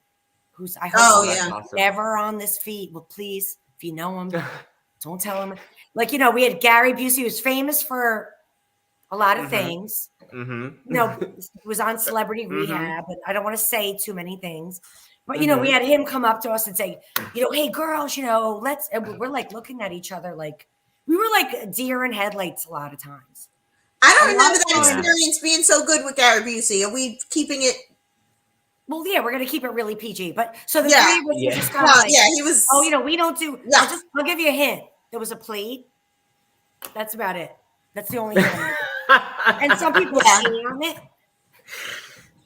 who's I hope never on this feed. Well, please, if you know him, don't tell him. We had Gary Busey, who's famous for a lot of things. Mm-hmm. Was on Celebrity Rehab, but I don't want to say too many things. But, we had him come up to us and say, hey, girls, let's, and we're looking at each other we were like deer in headlights a lot of times. I don't remember that experience being so good with Gary Busey. Are we keeping it? Well, yeah, we're going to keep it really PG. But so the three of us just kind of he was. Oh, we don't do, I'll give you a hint. There was a plate. That's about it. That's the only thing. And some people see on it.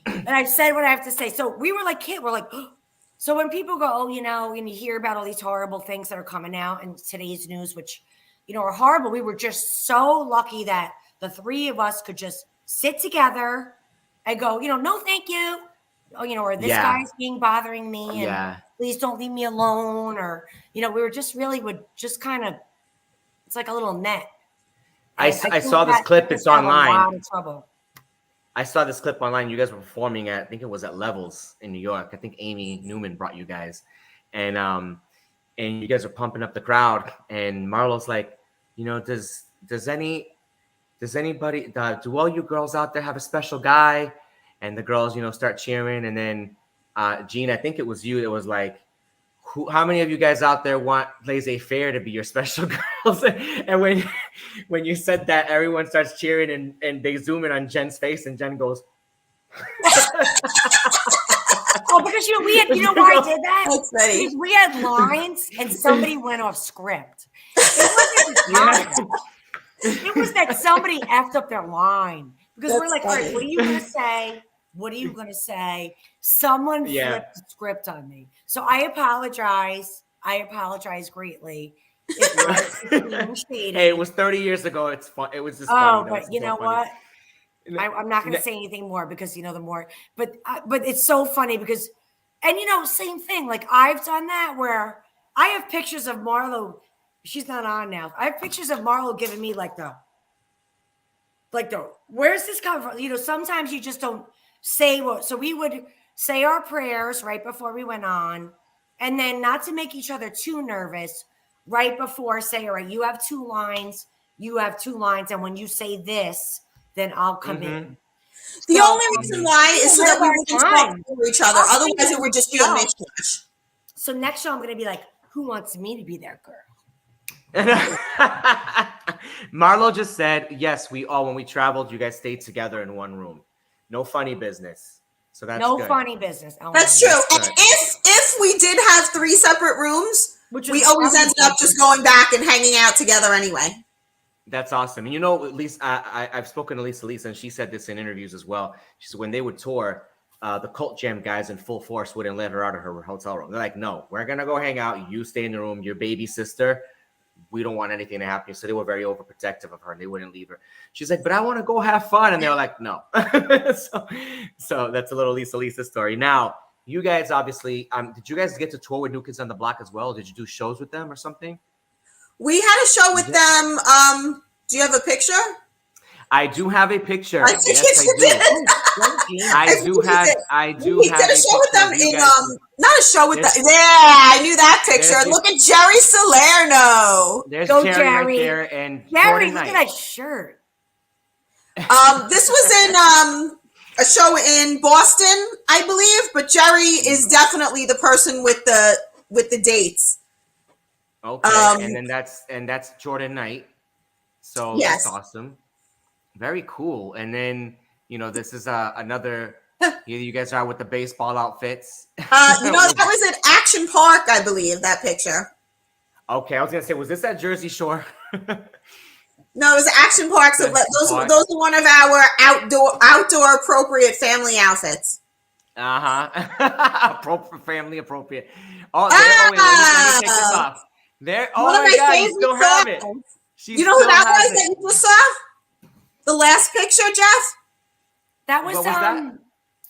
And I've said what I have to say. So we were we're like, so when people go, and you hear about all these horrible things that are coming out in today's news, which, are horrible. We were just so lucky that the three of us could just sit together and go, no, thank you. Or this guy's bothering me, and please don't leave me alone. Or, we were just really would just kind of, it's like a little net. I saw this clip. It's online. A lot of trouble. I saw this clip online. You guys were performing I think it was at Levels in New York. I think Amy Newman brought you guys, and you guys are pumping up the crowd. And Marlo's like, does anybody, do all you girls out there have a special guy? And the girls, start cheering. And then Gene, I think it was you that was like, how many of you guys out there want Laissez Faire to be your special girls? And when you said that, everyone starts cheering, and they zoom in on Jen's face, and Jen goes, oh, because we had, why I did that? That's funny. Because we had lines and somebody went off script. It was that somebody effed up their line. Because we're like, all right, what are you going to say? What are you going to say? Someone flipped the script on me. So I apologize. I apologize greatly. Hey, it was 30 years ago. It's fun. It was just funny. But you know what? I'm not going to say anything more because, the more. But it's so funny because, and, same thing. Like, I've done that where I have pictures of Marlo. She's not on now. I have pictures of Marlo giving me like the, where's this coming from? Sometimes you just don't say what. So we would say our prayers right before we went on. And then not to make each other too nervous, right before say, all right, you have 2 lines. You have 2 lines. And when you say this, then I'll come in. The only reason why is so that we wouldn't talk to each other. Otherwise, it would just be a mishmash. So next show, I'm going to be like, who wants me to be their girl? Marlo just said, yes, when we traveled, you guys stayed together in one room. No funny business. So that's no good. Funny business. That's true. And if we did have 3 separate rooms, we always ended up just going back and hanging out together anyway. That's awesome. And at least I've spoken to Lisa, and she said this in interviews as well. She said when they would tour, the Cult Jam guys in full force wouldn't let her out of her hotel room. They're like, no, we're going to go hang out. You stay in the room. Your baby sister. We don't want anything to happen. So they were very overprotective of her, and they wouldn't leave her. She's like, but I want to go have fun. And they were like, no. so that's a little Lisa story. Now, you guys obviously, did you guys get to tour with New Kids on the Block as well? Did you do shows with them or something? We had a show with them. Do you have a picture? I do have a picture. I think I do have. We did a show with them in not a show with them. Yeah, I knew that picture. Look at Jerry Salerno. There's Jerry right there, and Jerry, look at that shirt. This was in a show in Boston, I believe, but Jerry is definitely the person with the dates. Okay, and then that's Jordan Knight. So that's awesome. Very cool. And then, this is another, you guys are with the baseball outfits. That was at Action Park, I believe, that picture. Okay, I was going to say, was this at Jersey Shore? No, it was Action Park. So those are one of our outdoor appropriate family outfits. Family appropriate. Oh, wait, let me take this off. There. Oh my God, you still have it. You know who that was that you just saw? The last picture, Jeff? That was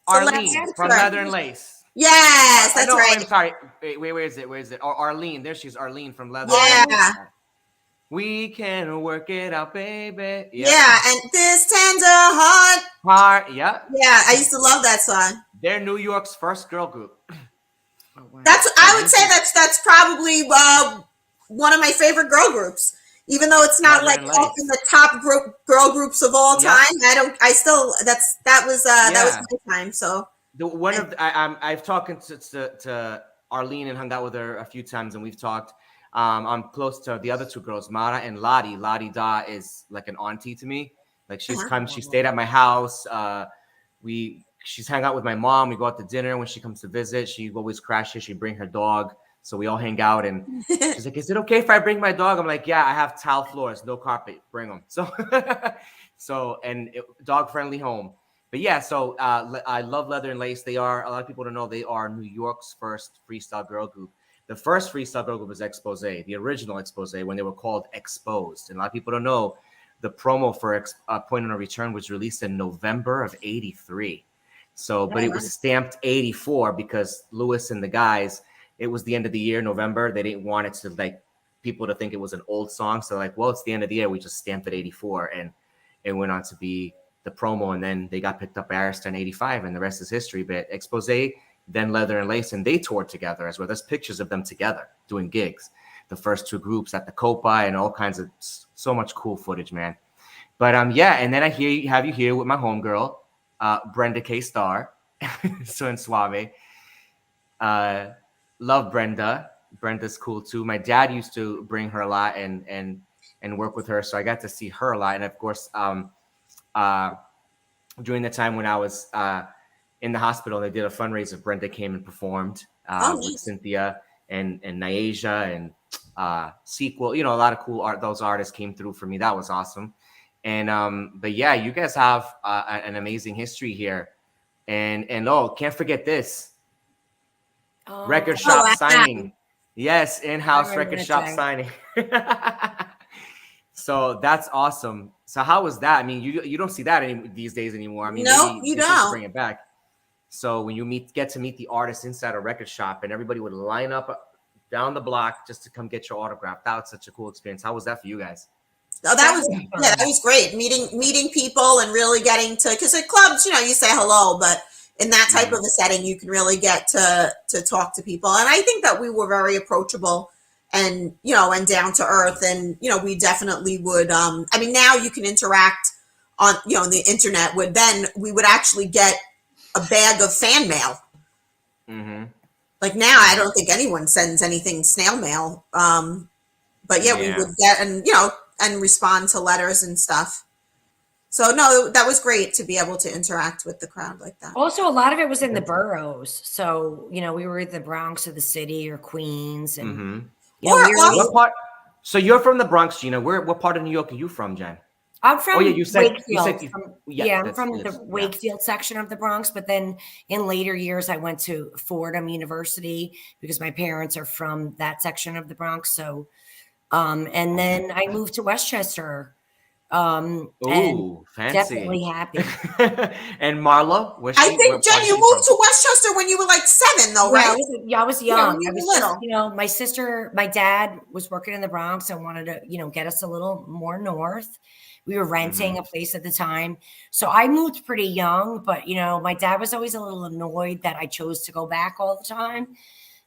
Arlene from Leather and Lace. Yes, that's right. I'm sorry. Wait, where is it? Arlene. There she's Arlene from Leather and Lace. We can work it out, baby. Yeah, and this tender heart. Yeah. Yeah, I used to love that song. They're New York's first girl group. I would say that's probably one of my favorite girl groups. Even though it's not like up in the top girl groups of all time, that was my time. So I've talked to Arlene and hung out with her a few times, and we've talked. I'm close to the other 2 girls, Mara and Lottie. Lottie Da is like an auntie to me. Like she stayed at my house. She's hung out with my mom. We go out to dinner when she comes to visit. She always crashes. She bring her dog. So we all hang out, and she's like, is it okay if I bring my dog? I'm like, yeah, I have tile floors, no carpet, bring them. Dog friendly home. But yeah, so I love Leather and Lace. They are, a lot of people don't know, they are New York's first freestyle girl group. The first freestyle girl group was Expose, the original Expose, when they were called Exposed. And a lot of people don't know, the promo for Point of No Return was released in November of '83. So, but it was stamped '84 because Lewis and the guys, it was the end of the year, November. They didn't want it to like people to think it was an old song. So like, well, it's the end of the year. We just stamped it '84, and it went on to be the promo. And then they got picked up by Arista in '85, and the rest is history. But Expose, then Leather and Lace, and they toured together as well. There's pictures of them together doing gigs. The first two groups at the Copa and all kinds of so much cool footage, man. But yeah, and then I have you here with my homegirl, Brenda K. Starr, so in Suave. Love Brenda. Brenda's cool too. My dad used to bring her a lot and work with her, so I got to see her a lot. And of course, during the time when I was in the hospital, they did a fundraiser. Brenda came and performed with Cynthia and Nyasia and Sequel. You know, a lot of cool art. Those artists came through for me. That was awesome. And but yeah, you guys have an amazing history here. And can't forget this. Record shop signing. Yes, in-house record shop signing. So that's awesome. So how was that? I mean, you don't see that these days anymore. I mean, no, you don't. Bring it back. So when you get to meet the artists inside a record shop, and everybody would line up down the block just to come get your autograph. That was such a cool experience. How was that for you guys? Oh, that was great. Meeting people and really getting to, because at clubs, you know, you say hello, but in that type of a setting, you can really get to talk to people. And I think that we were very approachable and, you know, and down to earth. And, you know, we definitely would, I mean, now you can interact on, you know, on the internet. Then we would actually get a bag of fan mail. Mm-hmm. Like now, I don't think anyone sends anything snail mail. But yeah, we would get, and, you know, and respond to letters and stuff. So no, that was great to be able to interact with the crowd like that. Also, a lot of it was in the boroughs. So, you know, we were in the Bronx or the city or Queens. And what part? So you're from the Bronx, Gina. What part of New York are you from, Jen? I'm from Wakefield. I'm from the Wakefield section of the Bronx. But then in later years, I went to Fordham University because my parents are from that section of the Bronx. So, and then I moved to Westchester. Fancy. Definitely happy. And Marlo? I think, Jen, you moved to Westchester when you were like 7, though, right? I was young. I was little. Just, you know, my dad was working in the Bronx and wanted to, you know, get us a little more north. We were renting a place at the time. So I moved pretty young, but, you know, my dad was always a little annoyed that I chose to go back all the time.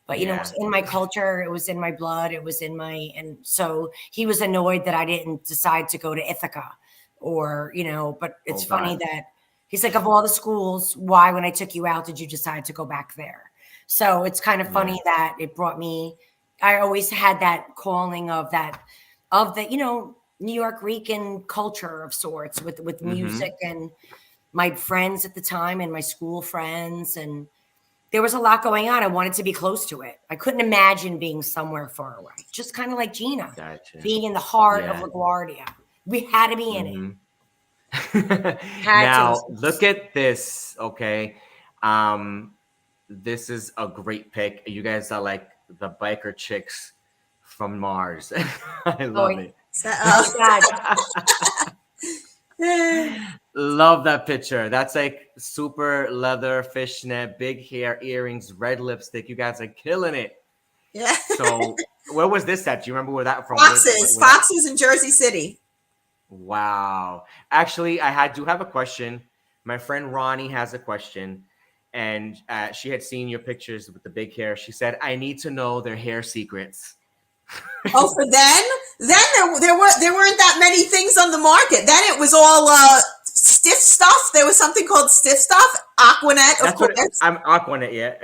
But, you know, it was in my culture, it was in my blood, and so he was annoyed that I didn't decide to go to Ithaca or, you know, but it's funny that he's like, of all the schools, why, when I took you out, did you decide to go back there? So it's kind of funny that it brought me, I always had that calling of the, you know, New York Rican culture of sorts with music and my friends at the time and my school friends, and there was a lot going on. I wanted to be close to it. I couldn't imagine being somewhere far away. Just kind of like Gina, being in the heart of LaGuardia. We had to be in it. Now, look at this, okay? This is a great pick. You guys are like the biker chicks from Mars. I love it. Love that picture. That's like super leather, fishnet, big hair, earrings, red lipstick. You guys are killing it. Yeah. So where was this at? Do you remember where that from? Foxes in Jersey City. Wow. Actually, I do have a question. My friend Ronnie has a question, and she had seen your pictures with the big hair. She said, I need to know their hair secrets. Oh, for then there weren't that many things on the market. Then it was all stiff stuff. There was something called stiff stuff, Aquanet, of course. I'm Aquanet, yeah.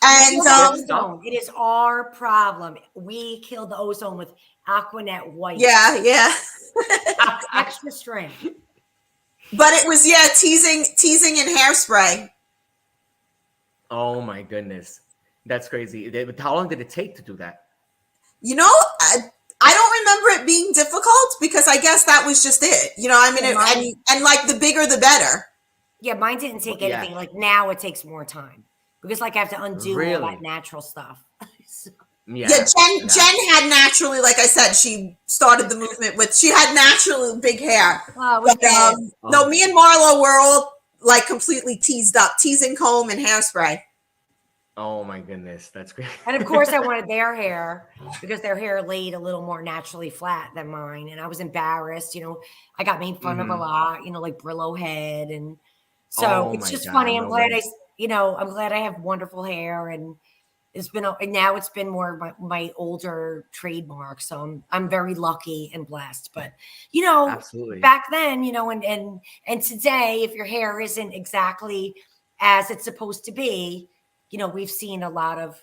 And it is our problem. We killed the ozone with Aquanet white. Yeah. Extra strength. But it was teasing and hairspray. Oh my goodness, that's crazy. How long did it take to do that? You know, I don't remember it being difficult because I guess that was just it. You know, I mean, and like the bigger, the better. Yeah, mine didn't take anything. Yeah. Like now it takes more time because like I have to undo all that natural stuff. Jen had naturally, like I said, she started the movement with, she had naturally big hair. No, me and Marlo were all like completely teased up, teasing comb and hairspray. Oh my goodness, that's great. And of course I wanted their hair because their hair laid a little more naturally flat than mine. And I was embarrassed, I got made fun of a lot, like Brillo head. And so it's just funny. I'm glad I'm glad I have wonderful hair, and now it's been more my older trademark. So I'm very lucky and blessed, but absolutely. Back then, and today, if your hair isn't exactly as it's supposed to be, we've seen a lot of,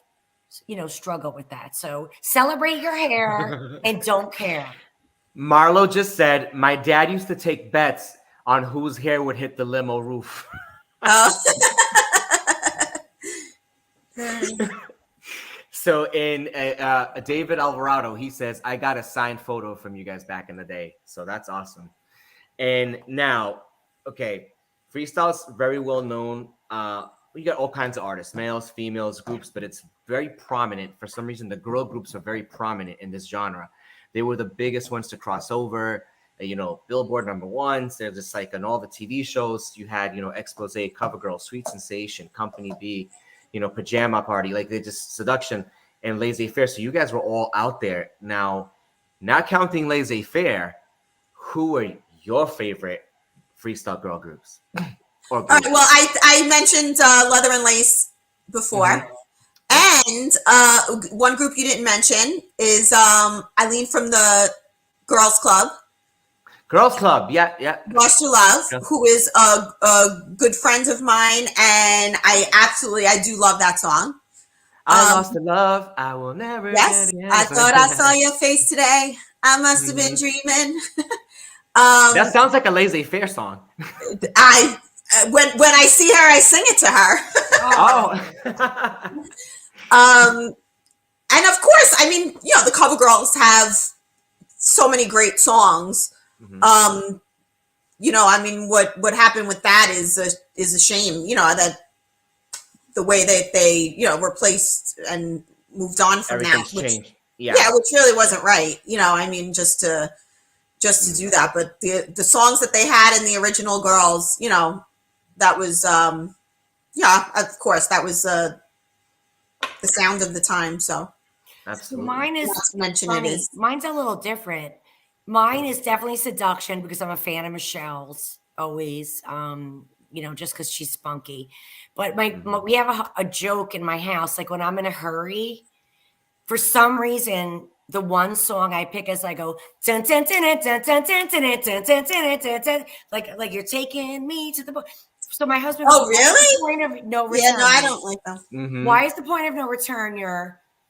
struggle with that. So celebrate your hair and don't care. Marlo just said, my dad used to take bets on whose hair would hit the limo roof. So in David Alvarado, he says, I got a signed photo from you guys back in the day. So that's awesome. And now, okay, freestyle's very well known. You got all kinds of artists, males, females, groups, but it's very prominent. For some reason, the girl groups are very prominent in this genre. They were the biggest ones to cross over, Billboard #1s. They're just like on all the TV shows. You had, Expose, CoverGirl, Sweet Sensation, Company B, Pajama Party, like they just Seduction and Laissez Faire. So you guys were all out there. Now, not counting Laissez Faire, who are your favorite freestyle girl groups? All right, well, I mentioned Leather and Lace before. And one group you didn't mention is Eileen from the Girls Club. Girls Club, yeah. Lost Your Love, who is a good friend of mine, and I do love that song. I lost the love, I will never get again. I thought I saw your face today. I must have been dreaming. That sounds like a Laissez Faire song. When I see her, I sing it to her. And of course, I mean, the CoverGirls have so many great songs. I mean, what happened with that is a shame. that the way that they replaced and moved on from that, which really wasn't right. I mean, just to do that, but the songs that they had in the original Girls, that was of course that was the sound of the time. So absolutely. Mine is funny. Mine's a little different. Mine is definitely Seduction because I'm a fan of Michelle's always, just because she's spunky. But we have a joke in my house, like when I'm in a hurry, for some reason, the one song I pick is I go dun, dun, dun, dun, dun, dun, dun, dun, dun, dun, dun, dun, dun, like you're taking me to the book. So my husband. Oh, really? Point of no return. Yeah, no, I don't like them. Why is the point of no return?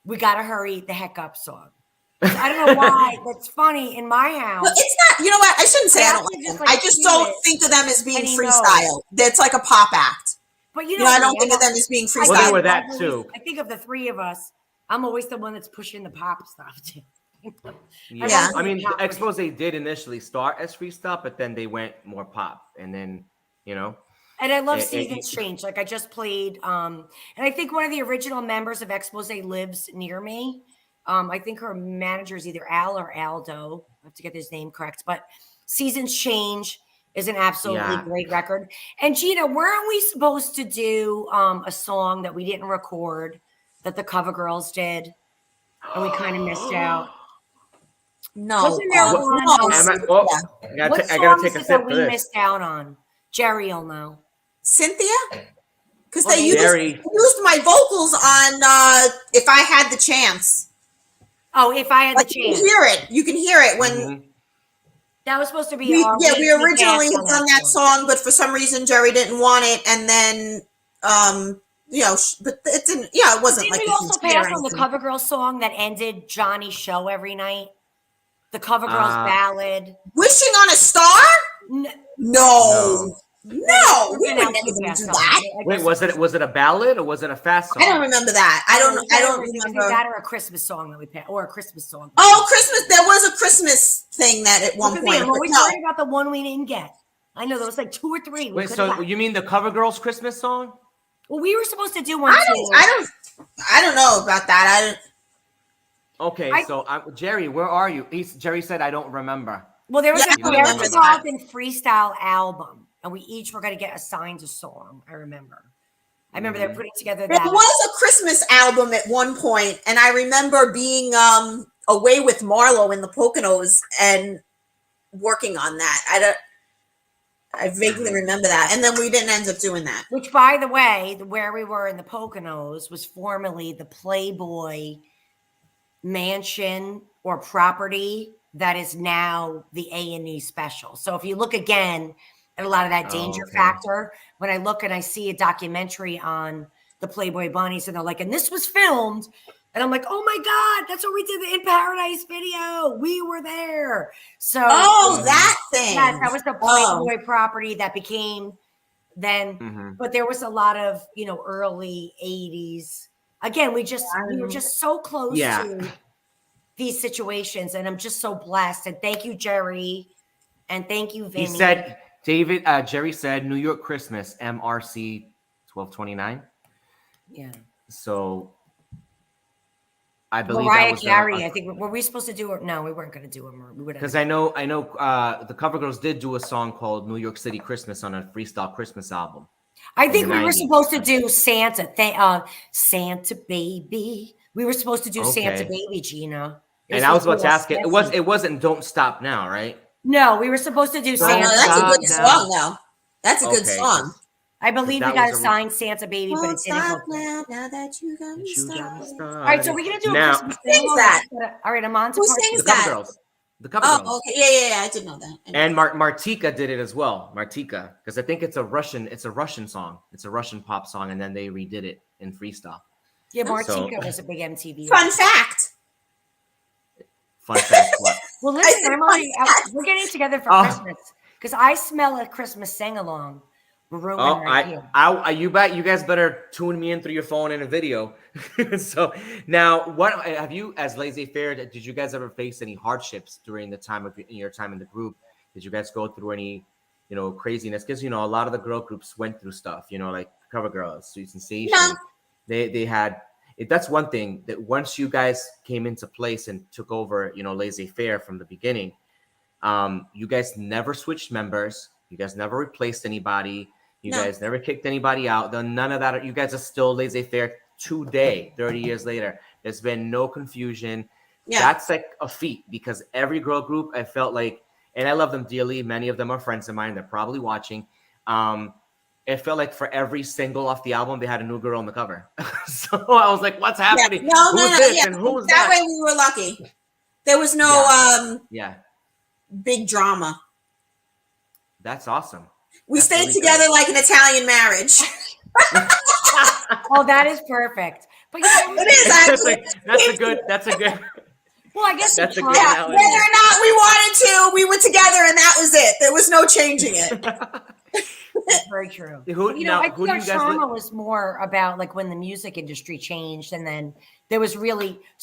We gotta hurry the heck up song. So I don't know why. That's funny in my house. Well, it's not. You know what? I shouldn't say I don't like them. I just don't think of them as being freestyle. It's like a pop act. But I don't think of them as being freestyle. Well, they were that too. I think of the three of us. I'm always the one that's pushing the pop stuff too. Yeah. I mean, Expose did initially start as freestyle, but then they went more pop, and then And I love Seasons Change. Like I just played, and I think one of the original members of Expose lives near me. I think her manager is either Al or Aldo. I have to get his name correct. But Seasons Change is an absolutely great record. And Gina, weren't we supposed to do a song that we didn't record that the CoverGirls did, and we kind of missed out? No. Wasn't there one? I gotta take a sip that we missed out on? Jerry will know. Cynthia? Because they used my vocals on If I Had the Chance. Oh, If I Had the Chance. You can hear it when that was supposed to be. We originally had done that song, but for some reason Jerry didn't want it, and then but it didn't. Yeah, it wasn't like. We also passed on the CoverGirls song that ended Johnny's show every night. The CoverGirls ballad. Wishing on a Star? No. No, we would never do that. Wait, was it a ballad or was it a fast song? I don't remember that. I don't remember that, or a Christmas song that we passed, or a Christmas song. Oh, Christmas! There was a Christmas thing that at one point. Well, we're talking about the one we didn't get. I know there was like 2 or 3. Wait, so you mean the CoverGirls Christmas song? Well, we were supposed to do one. I don't know about that. Okay, so Jerry, where are you? Jerry said, I don't remember. Well, there was a American Pop and Freestyle album, and we each were going to get assigned a song. I remember they're putting together that. There was a Christmas album at one point, and I remember being away with Marlo in the Poconos and working on that. I vaguely remember that, and then we didn't end up doing that. Which, by the way, where we were in the Poconos was formerly the Playboy mansion or property that is now the A&E special. So if you look again at a lot of that danger factor, when I look and I see a documentary on the Playboy Bunnies and they're like, and this was filmed, and I'm like, oh my God, that's what we did the In Paradise video. We were there. So that thing. That was the Playboy property that became then, but there was a lot of, early 80s. Again, we were just so close to these situations, and I'm just so blessed. And thank you, Jerry, and thank you, Vinny. He said, Jerry said, New York Christmas, MRC 1229. Yeah. So I believe Mariah that was Carey. I think were we supposed to do it? No, we weren't going to do it. Because I know. The Cover Girls did do a song called "New York City Christmas" on a Freestyle Christmas album. I think we were supposed to do Santa. Santa Baby. We were supposed to do Santa Baby, Gina. And I was about to ask it. It wasn't "Don't Stop Now," right? No, we were supposed to do Santa. That's a good song, though. That's a good song. I believe we got assigned Santa Baby, but it didn't help. Now that you got me started. All right, so we're gonna do a Christmas thing. Who sings that? All right, I'm on to Who sings that? The Cover Girls. Oh, okay, yeah, I did know that. And Martika did it as well. Martika, because I think it's a Russian song. It's a Russian pop song, and then they redid it in Freestyle. Yeah, Martika was a big MTV. Fun fact. Fun fact. What? Well, listen, we're getting together for Christmas because I smell a Christmas sing-along. You guys better tune me in through your phone and a video. So now, what have you, as Laissez Faire, did you guys ever face any hardships during the time of your time in the group? Did you guys go through any, craziness? Because a lot of the girl groups went through stuff. Like Cover Girls, Sweet Sensation. No. They had. That's one thing that once you guys came into place and took over, Laissez Faire from the beginning, you guys never switched members. You guys never replaced anybody. You guys never kicked anybody out. None of that. You guys are still Laissez Faire today, 30 years later. There's been no confusion. Yeah. That's like a feat because every girl group, I felt like, and I love them dearly. Many of them are friends of mine. They're probably watching. It felt like for every single off the album, they had a new girl on the cover. So I was like, what's happening? Yeah. No. And who's that way we were lucky. There was no big drama. That's awesome. We stayed together like an Italian marriage. Oh, that is perfect. But it is actually. That's a good. Well, I guess that's a good whether or not we wanted to, we were together, and that was it. There was no changing it. That's very true. I think our trauma was more about like when the music industry changed, and then there was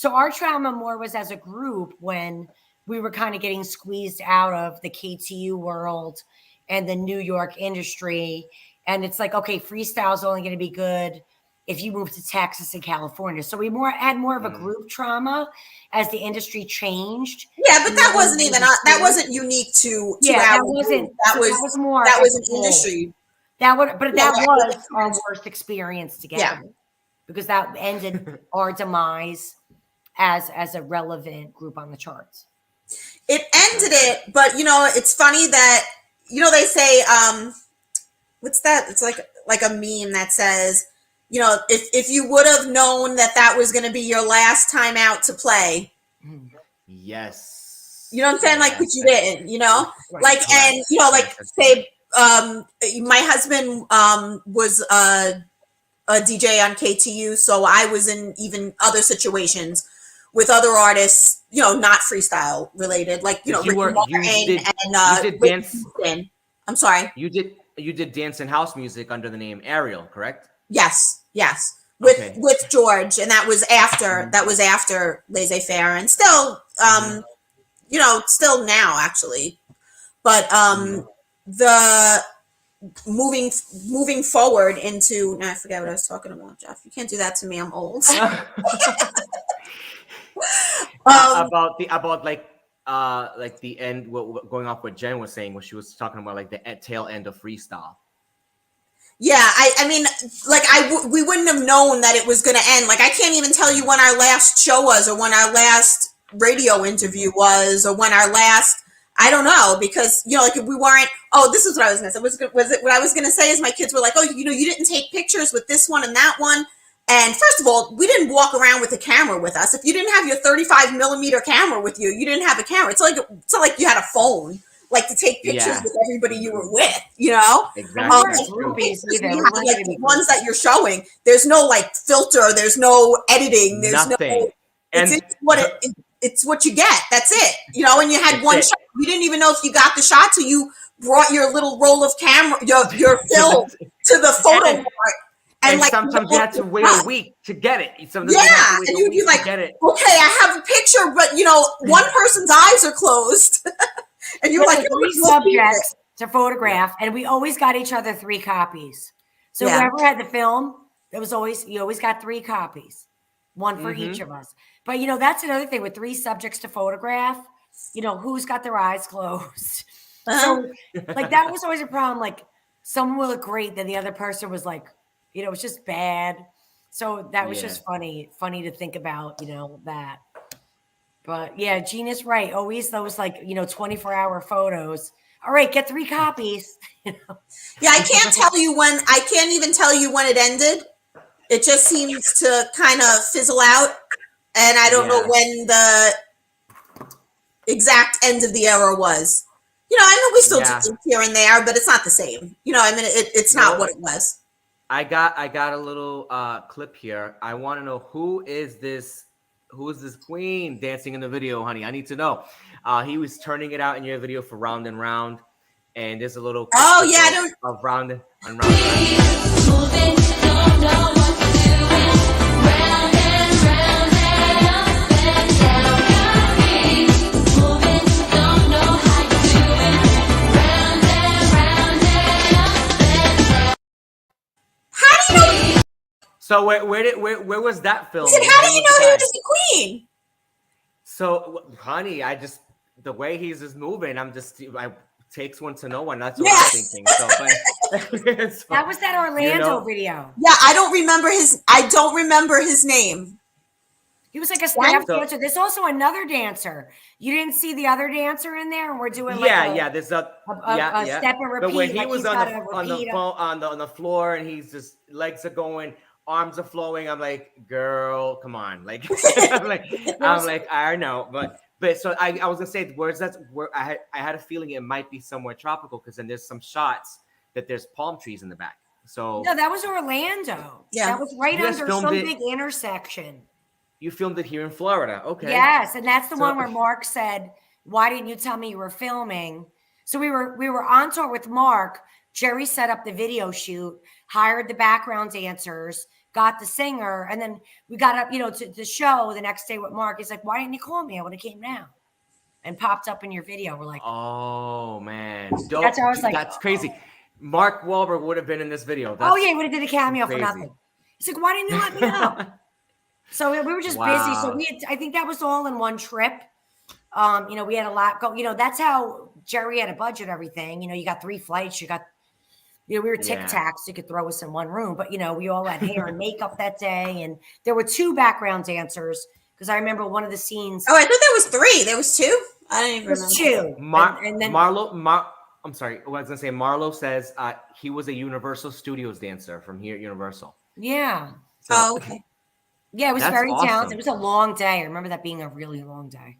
our trauma more was as a group when we were kind of getting squeezed out of the KTU world and the New York industry. And it's like, okay, freestyle is only going to be good if you move to Texas and California. So we had more of a group trauma as the industry changed. Yeah, but that wasn't even that wasn't unique to that our wasn't group. That was more that was an industry. That was our worst experience together because that ended our demise as a relevant group on the charts. It ended it, but it's funny that they say what's that? It's like a meme that says, if you would have known that was going to be your last time out to play. Yes. You know what I'm saying? Like, but you didn't, say, my husband was a DJ on KTU, so I was in even other situations with other artists, not freestyle related, like you did dance. I'm sorry. You did dance and house music under the name Ariel, correct? Yes. With George, and that was after Laissez Faire, and still still now actually, but the moving forward into now I forget what I was talking about, Jeff. You can't do that to me. I'm old. about like the end, going off what Jen was saying, what she was talking about, like the tail end of freestyle. Yeah, I mean, like we wouldn't have known that it was going to end. Like I can't even tell you when our last show was, or when our last radio interview was, or when our last, I don't know, because like if we weren't. Oh, this is what I was going to say. What I was going to say is my kids were like, oh, you didn't take pictures with this one and that one. And first of all, we didn't walk around with a camera with us. If you didn't have your 35 millimeter camera with you, you didn't have a camera. It's not like you had a phone, like to take pictures with everybody you were with, Exactly. Like the ones that you're showing, there's no like filter, there's no editing, there's nothing. It's what you get. That's it. And you had one shot. You didn't even know if you got the shot till you brought your little roll of camera, your film to the photo board. And like, sometimes you have to wait a week to get it. Sometimes and you'd be like, okay, I have a picture, but one person's eyes are closed. And you're like, 3 subjects to photograph, and we always got each other 3 copies. So whoever had the film, you always got 3 copies, one for each of us. But that's another thing with 3 subjects to photograph. Who's got their eyes closed? So like that was always a problem. Like someone will look great, then the other person was like, it's just bad. So that was just funny to think about, that. But yeah, Gina's right. Always those 24-hour photos. All right, get 3 copies. Yeah, I can't even tell you when it ended. It just seems to kind of fizzle out. And I don't know when the exact end of the era was. I know we still do things here and there, but it's not the same. It's not what it was. I got a little clip here. I want to know who is this queen dancing in the video, honey? I need to know. He was turning it out in your video for Round and Round, and there's a little of Round and Round. So where was that film? How do you know he was the queen? So, honey, the way he's just moving, I takes one to know one. That's what I'm thinking. So, that was that Orlando video. Yeah, I don't remember his name. He was like a staff dancer. There's also another dancer. You didn't see the other dancer in there, and we're doing there's a step and repeat. But when he was on the floor, and he's just legs are going, arms are flowing. I'm like, girl, come on. Like, I'm like, I know. But so I was gonna say, where I had a feeling it might be somewhere tropical, because then there's some shots that there's palm trees in the back. So no, that was Orlando. Yeah, that was right under some big intersection. You filmed it here in Florida. Okay. Yes, and that's the one where Mark said, "Why didn't you tell me you were filming?" So we were on tour with Mark. Jerry set up the video shoot, hired the background dancers, got the singer, and then we got up, to the show the next day with Mark. He's like, "Why didn't you call me? I would have came now," and popped up in your video. We're like, "Oh man, that's how I was like, that's crazy." Mark Wahlberg would have been in this video. He would have did a cameo for nothing. He's like, "Why didn't you let me know?" So we were just busy. So I think that was all in one trip. We had a lot go. That's how Jerry had to budget everything. You got 3 flights. You got. We were tic-tacs. You could throw us in one room, but we all had hair and makeup that day, and there were 2 background dancers, because I remember one of the scenes. Oh, I thought there was 3. There was 2. I didn't even remember. 2. And then I'm sorry. I was gonna say Marlo says he was a Universal Studios dancer from here at Universal. Yeah. So, okay. Yeah, it was very talented. It was a long day. I remember that being a really long day.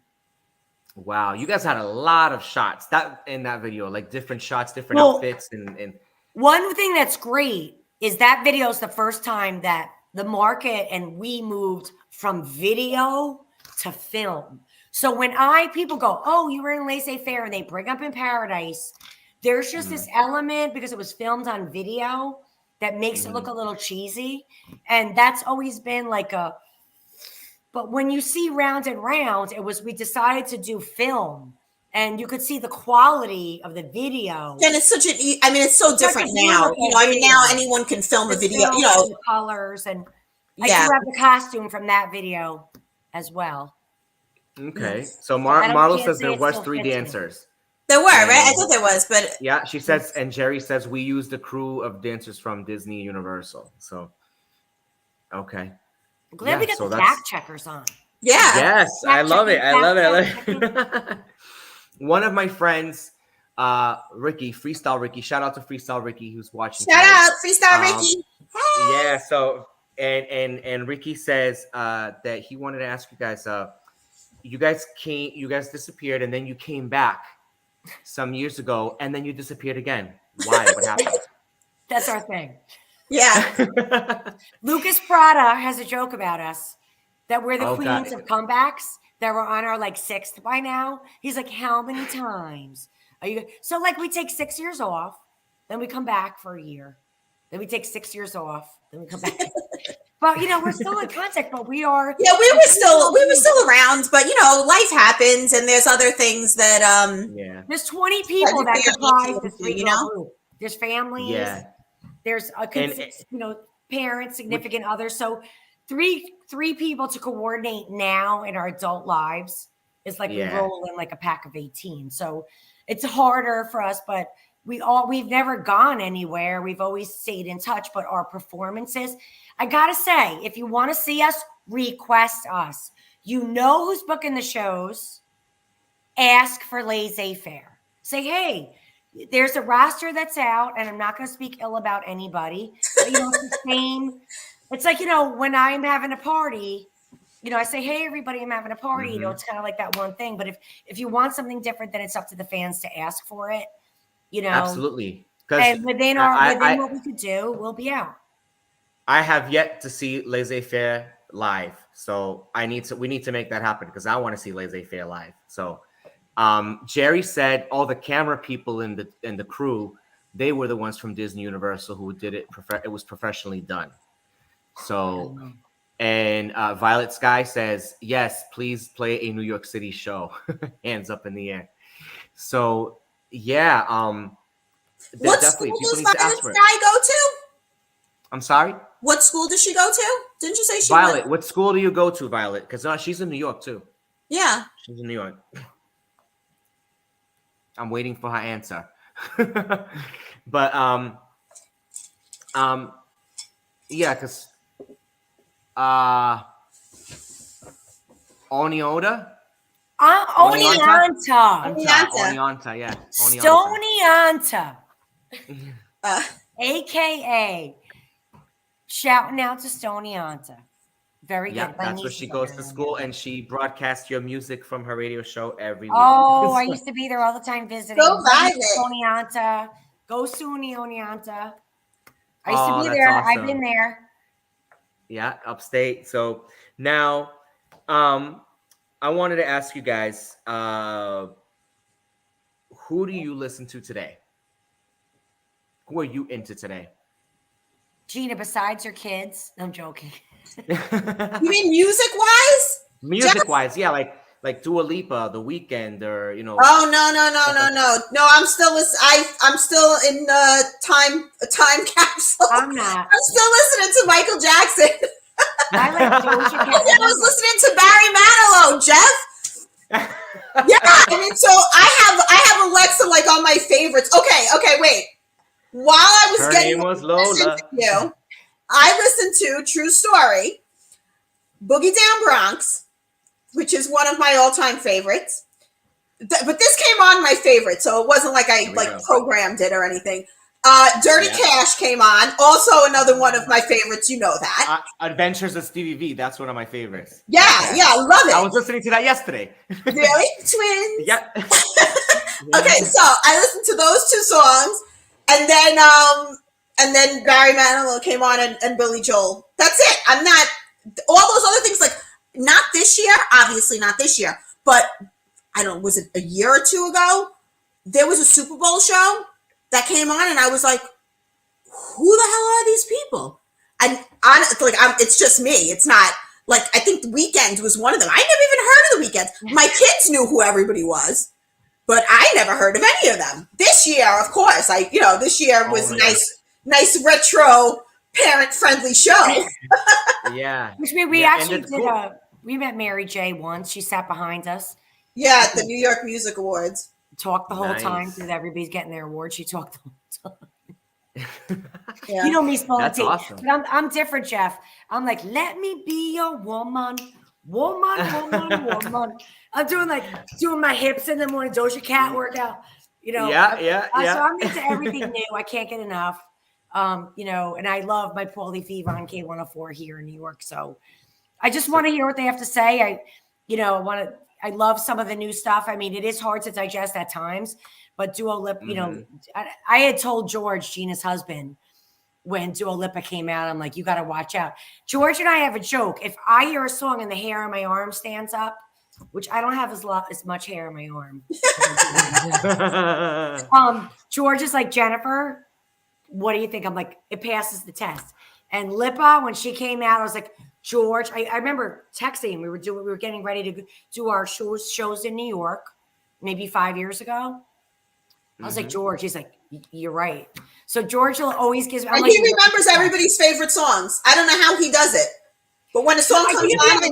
Wow, you guys had a lot of shots in that video, like different shots, different outfits, and. One thing that's great is that video is the first time that the market and we moved from video to film. So when people go, "Oh, you were in Laissez Faire," and they bring up In Paradise, there's just this element, because it was filmed on video, that makes it look a little cheesy. And that's always been but when you see Round and Round, we decided to do film. And you could see the quality of the video. And it's it's so different now. Now anyone can film a video. The colors, and I do have the costume from that video as well. Okay. So Marlo says there was 3 dancers. There were, right? I thought there was, but yeah, she says, and Jerry says we used the crew of dancers from Disney Universal. So, okay. I'm glad we got the fact checkers on. Yeah. Yes, I love it. I love it. One of my friends, Ricky, Freestyle Ricky. Shout out to Freestyle Ricky who's watching. Shout out Freestyle Ricky. Hey. Yeah. So and Ricky says that he wanted to ask you guys. You guys disappeared, and then you came back some years ago, and then you disappeared again. Why? What happened? That's our thing. Yeah. Lucas Prada has a joke about us that we're the queens of comebacks, that we're on our like 6th by now. He's like, how many times are you? So like we take 6 years off, then we come back for a year. Then we take 6 years off, then we come back. But you know, we're still in contact, but we are. Yeah, we were still around, but you know, life happens, and there's other things that There's 20 people that comprise this group. There's families. Yeah. There's parents, significant others. So three people to coordinate now in our adult lives is like we roll in like a pack of 18. So it's harder for us, but we've never gone anywhere. We've always stayed in touch, but our performances, I gotta say, if you want to see us, request us. You know who's booking the shows. Ask for Laissez Faire. Say, hey, there's a roster that's out, and I'm not going to speak ill about anybody. But, you know, it's the same. It's like, you know, when I'm having a party, you know, I say, hey, everybody, I'm having a party. You know, it's kind of like that one thing. But if you want something different, then it's up to the fans to ask for it. You know, absolutely. And within what we could do, we'll be out. I have yet to see Laissez Faire live, so we need to make that happen because I want to see Laissez Faire live. So, Jerry said all the camera people in the crew, they were the ones from Disney Universal who did it. It was professionally done. So, and Violet Sky says yes, please play a New York City show. Hands up in the air. So. Yeah. What school does Violet Sky go to? I'm sorry? What school does she go to? Didn't you say she Violet, what school do you go to, Violet? Because she's in New York, too. Yeah. She's in New York. I'm waiting for her answer. But, yeah, because, Onionta? Oneonta, yeah. Stonyonta. AKA shouting out to Stonyonta. Very good. That's where she goes to school, and she broadcasts your music from her radio show every week. Oh, I used to be there all the time visiting. Go Stonyonta. Go Stonyonta. I used to be there. Awesome. I've been there. Yeah, upstate. So now, I wanted to ask you guys, who do you listen to today? Who are you into today? Gina, besides your kids? I'm joking. You mean music-wise? Music-wise, yeah, like Dua Lipa, The Weeknd, or you know. Oh no! I'm still I'm still in time capsule. I'm not. I'm still listening to Michael Jackson. I like Doja Cat. I was listening to Barry Manilow, Jeff. Yeah, I mean, so I have Alexa like on my favorites. Okay, wait. While I was Her name was Lola. I listened to True Story, Boogie Down Bronx, which is one of my all-time favorites. But this came on my favorite, so it wasn't like I programmed it or anything. Dirty Cash came on. Also another one of my favorites. You know that. Adventures of Stevie V. That's one of my favorites. Yeah, I love it. I was listening to that yesterday. Really? Twins? Yeah. Okay, so I listened to those 2 songs, and then Barry Manilow came on and Billy Joel. That's it. I'm not all those other things, like not this year, obviously not this year, but I don't know, was it a year or 2 ago? There was a Super Bowl show that came on, and I was like, who the hell are these people? And honestly, it's just me. It's not like, I think The Weeknd was one of them. I never even heard of The Weeknd. My kids knew who everybody was, but I never heard of any of them. This year, of course, this year was nice retro parent friendly show. Yeah. Which we actually did We met Mary J once. She sat behind us. Yeah, at the New York Music Awards. Talked the whole time through everybody's getting their award. She talked the whole time. Yeah. You know me, spelling That's awesome. But I'm different, Jeff. I'm like, let me be your woman. I'm doing my hips in the morning, Doja Cat workout. Yeah. So I'm into everything new. I can't get enough. And I love my Paulie Fever on K104 here in New York. So I just want to hear what they have to say. I love some of the new stuff. I mean, it is hard to digest at times, but Dua Lipa, I had told George, Gina's husband, when Dua Lipa came out, I'm like, you got to watch out. George and I have a joke. If I hear a song and the hair on my arm stands up, which I don't have as much hair on my arm. George is like, Jennifer, what do you think? I'm like, it passes the test. And Lipa, when she came out, I was like, George, I remember texting. We were getting ready to do our shows in New York, maybe 5 years ago. I was like, George, he's like, you're right. So George always gives me. And he remembers everybody's favorite songs. I don't know how he does it, but when a song comes on, you gotta have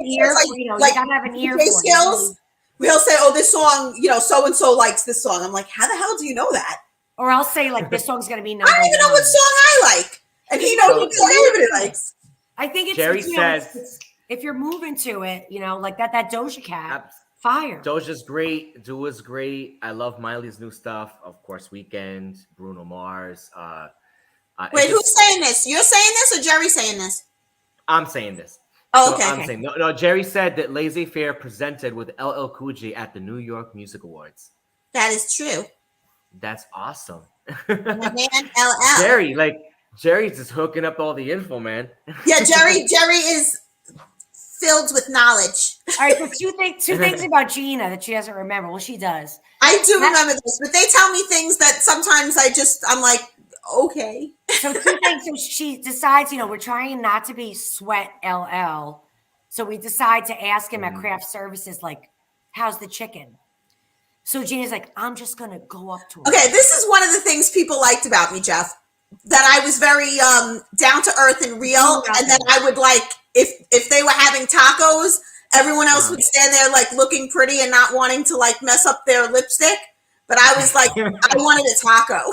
an ear for skills. He'll say, "Oh, this song, so and so likes this song." I'm like, "How the hell do you know that?" Or I'll say, like, this song's gonna be number I don't even know what song I like, and he knows what song everybody likes. I think it's Jerry says if you're moving to it, like that Doja Cat. Fire. Doja's great. Dua's great. I love Miley's new stuff. Of course, Weeknd, Bruno Mars. Wait, who's saying this? You're saying this or Jerry's saying this? I'm saying this. Oh, okay. I'm saying no. Jerry said that Laissez Faire presented with LL Cool J at the New York Music Awards. That is true. That's awesome. My man, LL. Jerry's just hooking up all the info, man. Yeah, Jerry is filled with knowledge. All right, so two things about Gina that she doesn't remember. Well, she does. I do remember this, but they tell me things that sometimes I'm like, okay. So two things. So she decides, we're trying not to be sweat LL. So we decide to ask him at craft services, like, how's the chicken? So Gina's like, I'm just going to go up to her. Okay, this is one of the things people liked about me, Jeff, that I was very down to earth and real. And then I would if they were having tacos, everyone else would stand there like looking pretty and not wanting to like mess up their lipstick. But I was like, I wanted a taco.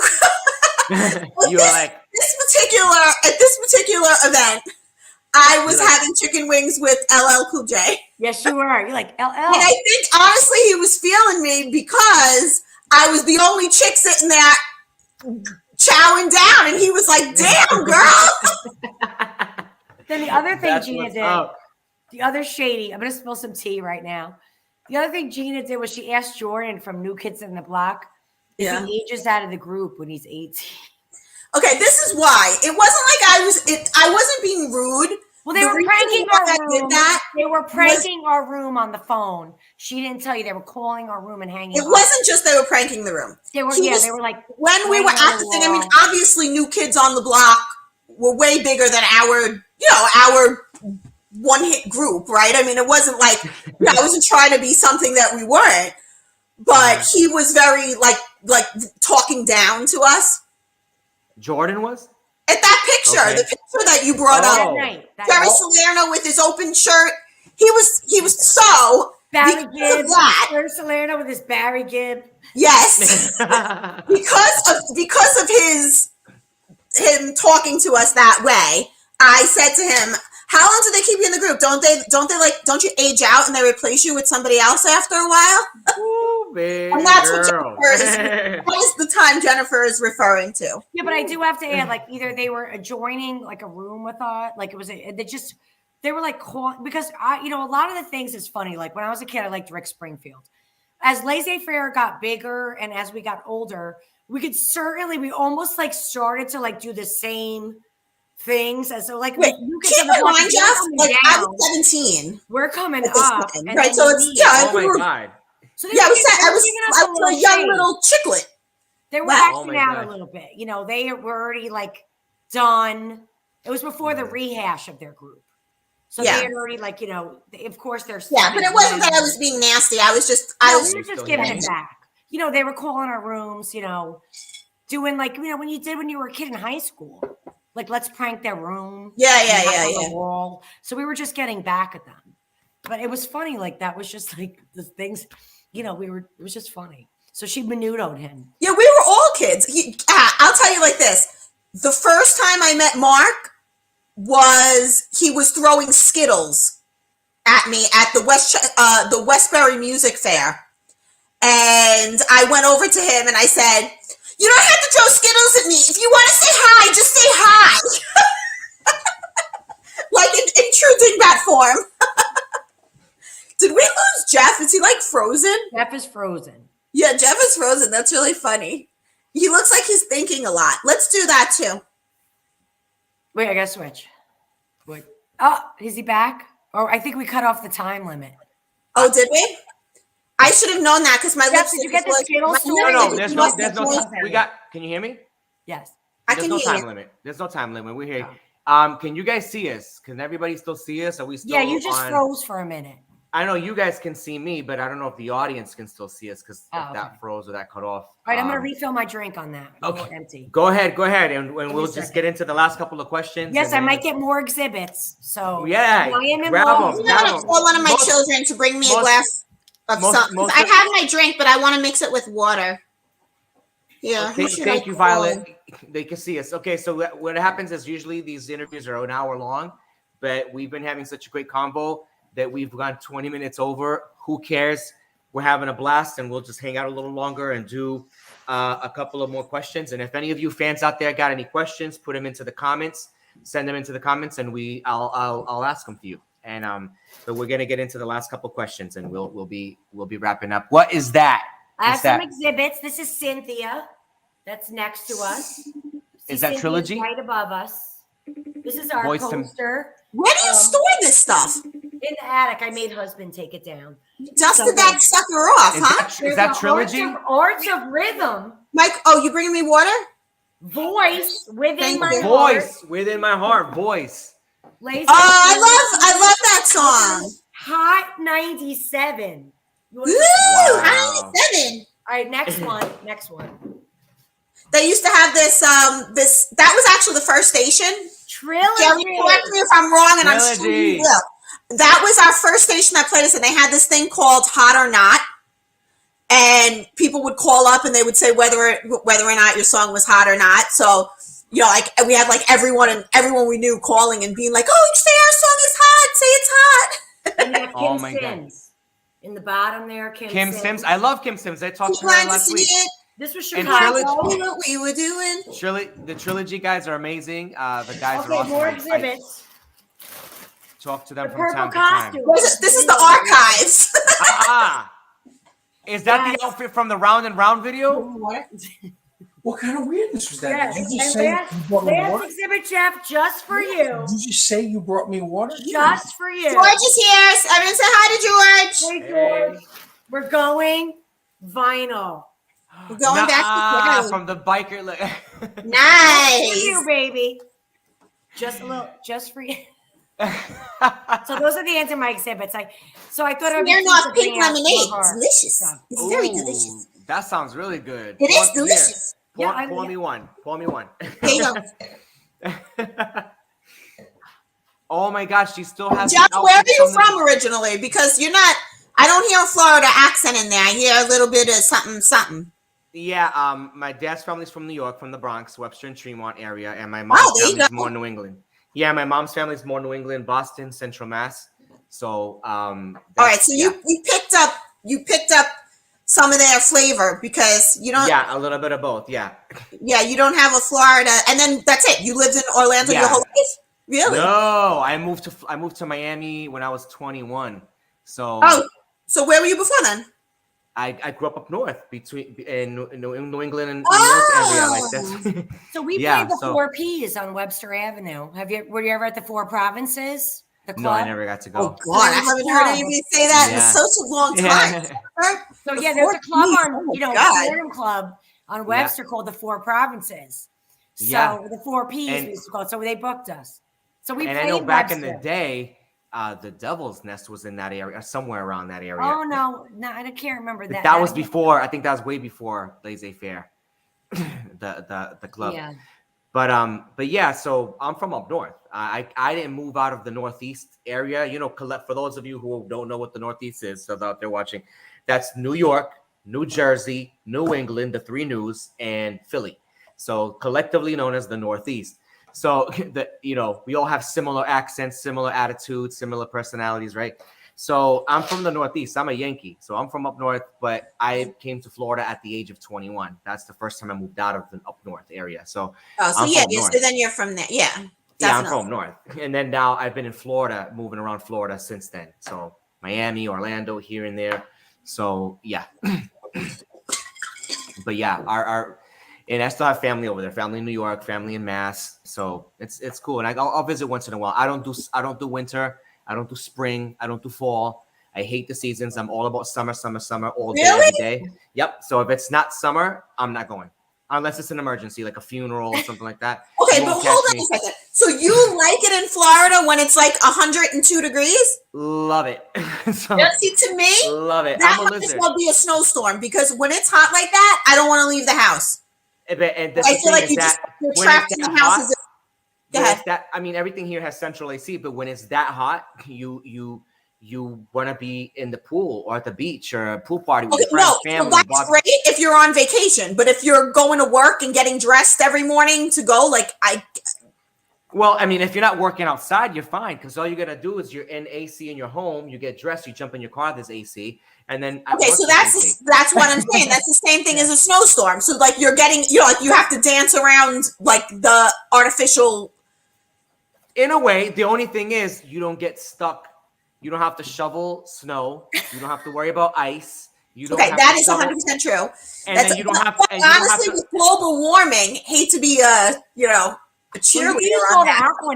You were like, at this particular event, I was having chicken wings with LL Cool J. Yes, you were. You're like, LL. And I think honestly he was feeling me because I was the only chick sitting there chowing down, and he was like, damn, girl. Then the other thing Gina did, the other shady, I'm going to spill some tea right now. The other thing Gina did was she asked Jordan from New Kids in the Block if he ages out of the group when he's 18. Okay, this is why. It wasn't like I wasn't being rude. Well, they were pranking our room. They were pranking our room on the phone. She didn't tell you they were calling our room and hanging. It wasn't just they were pranking the room. They were like when we were at the thing. I mean, obviously, New Kids on the Block were way bigger than our one hit group, right? I mean, it wasn't like I wasn't trying to be something that we weren't, but he was very like talking down to us. Jordan was. At that picture, the picture that you brought up, Jerry Salerno with his open shirt, he was so Barry Gibb, Jerry Salerno with his Barry Gibb. Yes, because of him talking to us that way. I said to him, "How long do they keep you in the group? Don't you age out and they replace you with somebody else after a while?" Ooh, big and that's girl. that is the time Jennifer is referring to. Yeah, but I do have to add, like, either they were adjoining like a room with us, like it was they were like calling, because a lot of the things is funny. Like when I was a kid, I liked Rick Springfield. As Laissez Faire got bigger and as we got older, we almost like started to like do the same things as so like keep in mind, Jeff, like I was 17. We're coming up, right? So it's oh my god. So I was a young little chicklet. They were acting out a little bit. They were already like done. It was before the rehash of their group. So they had already of course they're but it wasn't that I was being nasty. I was just we were just giving it back. They were calling our rooms, doing like when you were a kid in high school. Like, let's prank their room. Yeah. Wall. So we were just getting back at them. but it was funny. Like that was just like the things, you know, it was just funny. So she menudoed him. Yeah, we were all kids. I'll tell you like this. The first time I met Mark he was throwing Skittles at me at the Westbury Music Fair. And I went over to him and I said, you don't have to throw Skittles at me. If you want to say hi, just say hi. Like in true dingbat form. Did we lose Jeff? Is he like frozen? Jeff is frozen. Yeah, Jeff is frozen. That's really funny. He looks like he's thinking a lot. Let's do that too. Wait, I gotta switch. Wait. Oh, is he back? Oh, I think we cut off the time limit. Oh, did we? I should have known that because my lips. Did you get the Skittles? No, there's no. We got. Can you hear me? Yes. There's no time limit. There's no time limit. We're here. Can you guys see us? Can everybody still see us? Are we still? Yeah, you just froze for a minute. I know you guys can see me, but I don't know if the audience can still see us because that froze or that cut off. All right, I'm gonna refill my drink on that. Okay, empty. Go ahead, and we'll just get into the last couple of questions. Yes, I might get more exhibits. So yeah, grab them. I'm gonna call one of my children to bring me a glass of something. I have my drink, but I want to mix it with water. Yeah. Thank you, Violet. They can see us. Okay, so what happens is usually these interviews are an hour long, but we've been having such a great convo that we've gone 20 minutes over. Who cares? We're having a blast, and we'll just hang out a little longer and do a couple of more questions. And if any of you fans out there got any questions, put them into the comments. Send them into the comments, and I'll ask them for you. And but we're gonna get into the last couple questions, and we'll be wrapping up. What is that? I have some exhibits. This is Cynthia. That's next to us. Is that Trilogy? Right above us. This is our poster. Where do you store this stuff? In the attic. I made husband take it down. Dusted that sucker off, huh? Is that Trilogy? Arts of Rhythm. Mike, you bringing me water? Voice within my heart. Voice within my heart. Voice. I love that song. Hot 97. Woo! Hot 97. All right, next one. They used to have this. That was actually the first station. Trilogy. Jerry, correct me if I'm wrong, and I'm sure you will. That was our first station that played us, and they had this thing called Hot or Not, and people would call up and they would say whether or not your song was hot or not. So, you know, like we had like everyone we knew calling and being like, "Oh, say our song is hot. Say it's hot." And you have Kim Sims in the bottom there. Kim Sims. I love Kim Sims. I talked to her last week. This was Chicago. What we were doing. The Trilogy guys are amazing. The guys are awesome. More exhibits. Talk to them from time to time. This is the archives. Is that the outfit from the Round and Round video? What kind of weirdness was that? Yes. Did you just say you brought me water? Exhibit, Jeff, just for you. Did you just say you brought me water? Just for you. George is here. Everyone say hi to George. Hey, George. Hey. We're going vinyl. We're going back to from the biker. Nice. For you, baby. Just a little, just for you. So those are the ends of my exhibits. I thought they're not pink lemonade. It's delicious. It's very delicious. That sounds really good. It is delicious. Pour me one. There you go. Oh my gosh, she still has. Jeff, where are you from originally? Because you're not. I don't hear a Florida accent in there. I hear a little bit of something. Yeah, my dad's family's from New York, from the Bronx, Webster and Tremont area, and my mom's family's more New England. Yeah, my mom's family's more New England, Boston, Central Mass. So, all right. So you picked up some of their flavor because you don't. Yeah, a little bit of both. Yeah. Yeah, you don't have a Florida, and then that's it. You lived in Orlando your whole life. Really? No, I moved to Miami when I was 21. So. Oh, so where were you before then? I grew up north in New England and New York area like that. So we played the 4 Ps on Webster Avenue. Were you ever at the 4 Provinces? The club? No, I never got to go. Oh God, I haven't heard anybody say that in such a long time. So there's a club on, Freedom Club on Webster called the 4 Provinces. So the 4 Ps we used to call it. So they booked us. So we played I know back in Webster. the day. The Devil's Nest was in that area, somewhere around that area. Oh no, I can't remember that. That was before. I think that was way before Laissez Faire, the club. Yeah. But yeah, so I'm from up north. I didn't move out of the Northeast area. You know, for those of you who don't know what the Northeast is, so out there watching, that's New York, New Jersey, New England, the three news, and Philly. So collectively known as the Northeast. So we all have similar accents, similar attitudes, similar personalities, right? So I'm from the Northeast. I'm a Yankee. So I'm from up north, but I came to Florida at the age of 21. That's the first time I moved out of the up north area. So so then you're from there. Yeah. Definitely. Yeah, I'm from north. And then now I've been in Florida, moving around Florida since then. So Miami, Orlando, here and there. So yeah. But yeah, and I still have family over there, family in New York, family in Mass. So it's cool. And I'll visit once in a while. I don't do winter. I don't do spring. I don't do fall. I hate the seasons. I'm all about summer all day, every day. Yep. So if it's not summer, I'm not going. Unless it's an emergency, like a funeral or something like that. Okay, but hold on a second. So you like it in Florida when it's like 102 degrees? Love it. See, to me, love it. That might as well be a snowstorm, because when it's hot like that, I don't want to leave the house. And I feel like you're trapped in the house. Go ahead. Everything here has central AC, but when it's that hot, you want to be in the pool or at the beach or a pool party with your friends, family. So that's great if you're on vacation, but if you're going to work and getting dressed every morning to go, Well, if you're not working outside, you're fine, because all you got to do is you're in AC in your home, you get dressed, you jump in your car, there's AC, and then so that's what I'm saying. That's the same thing as a snowstorm. So you're getting, you have to dance around the artificial. In a way, the only thing is you don't get stuck. You don't have to shovel snow. You don't have to worry about ice. That is 100% true. And then you don't have to. Honestly, with global warming, hate to be a cheerleader on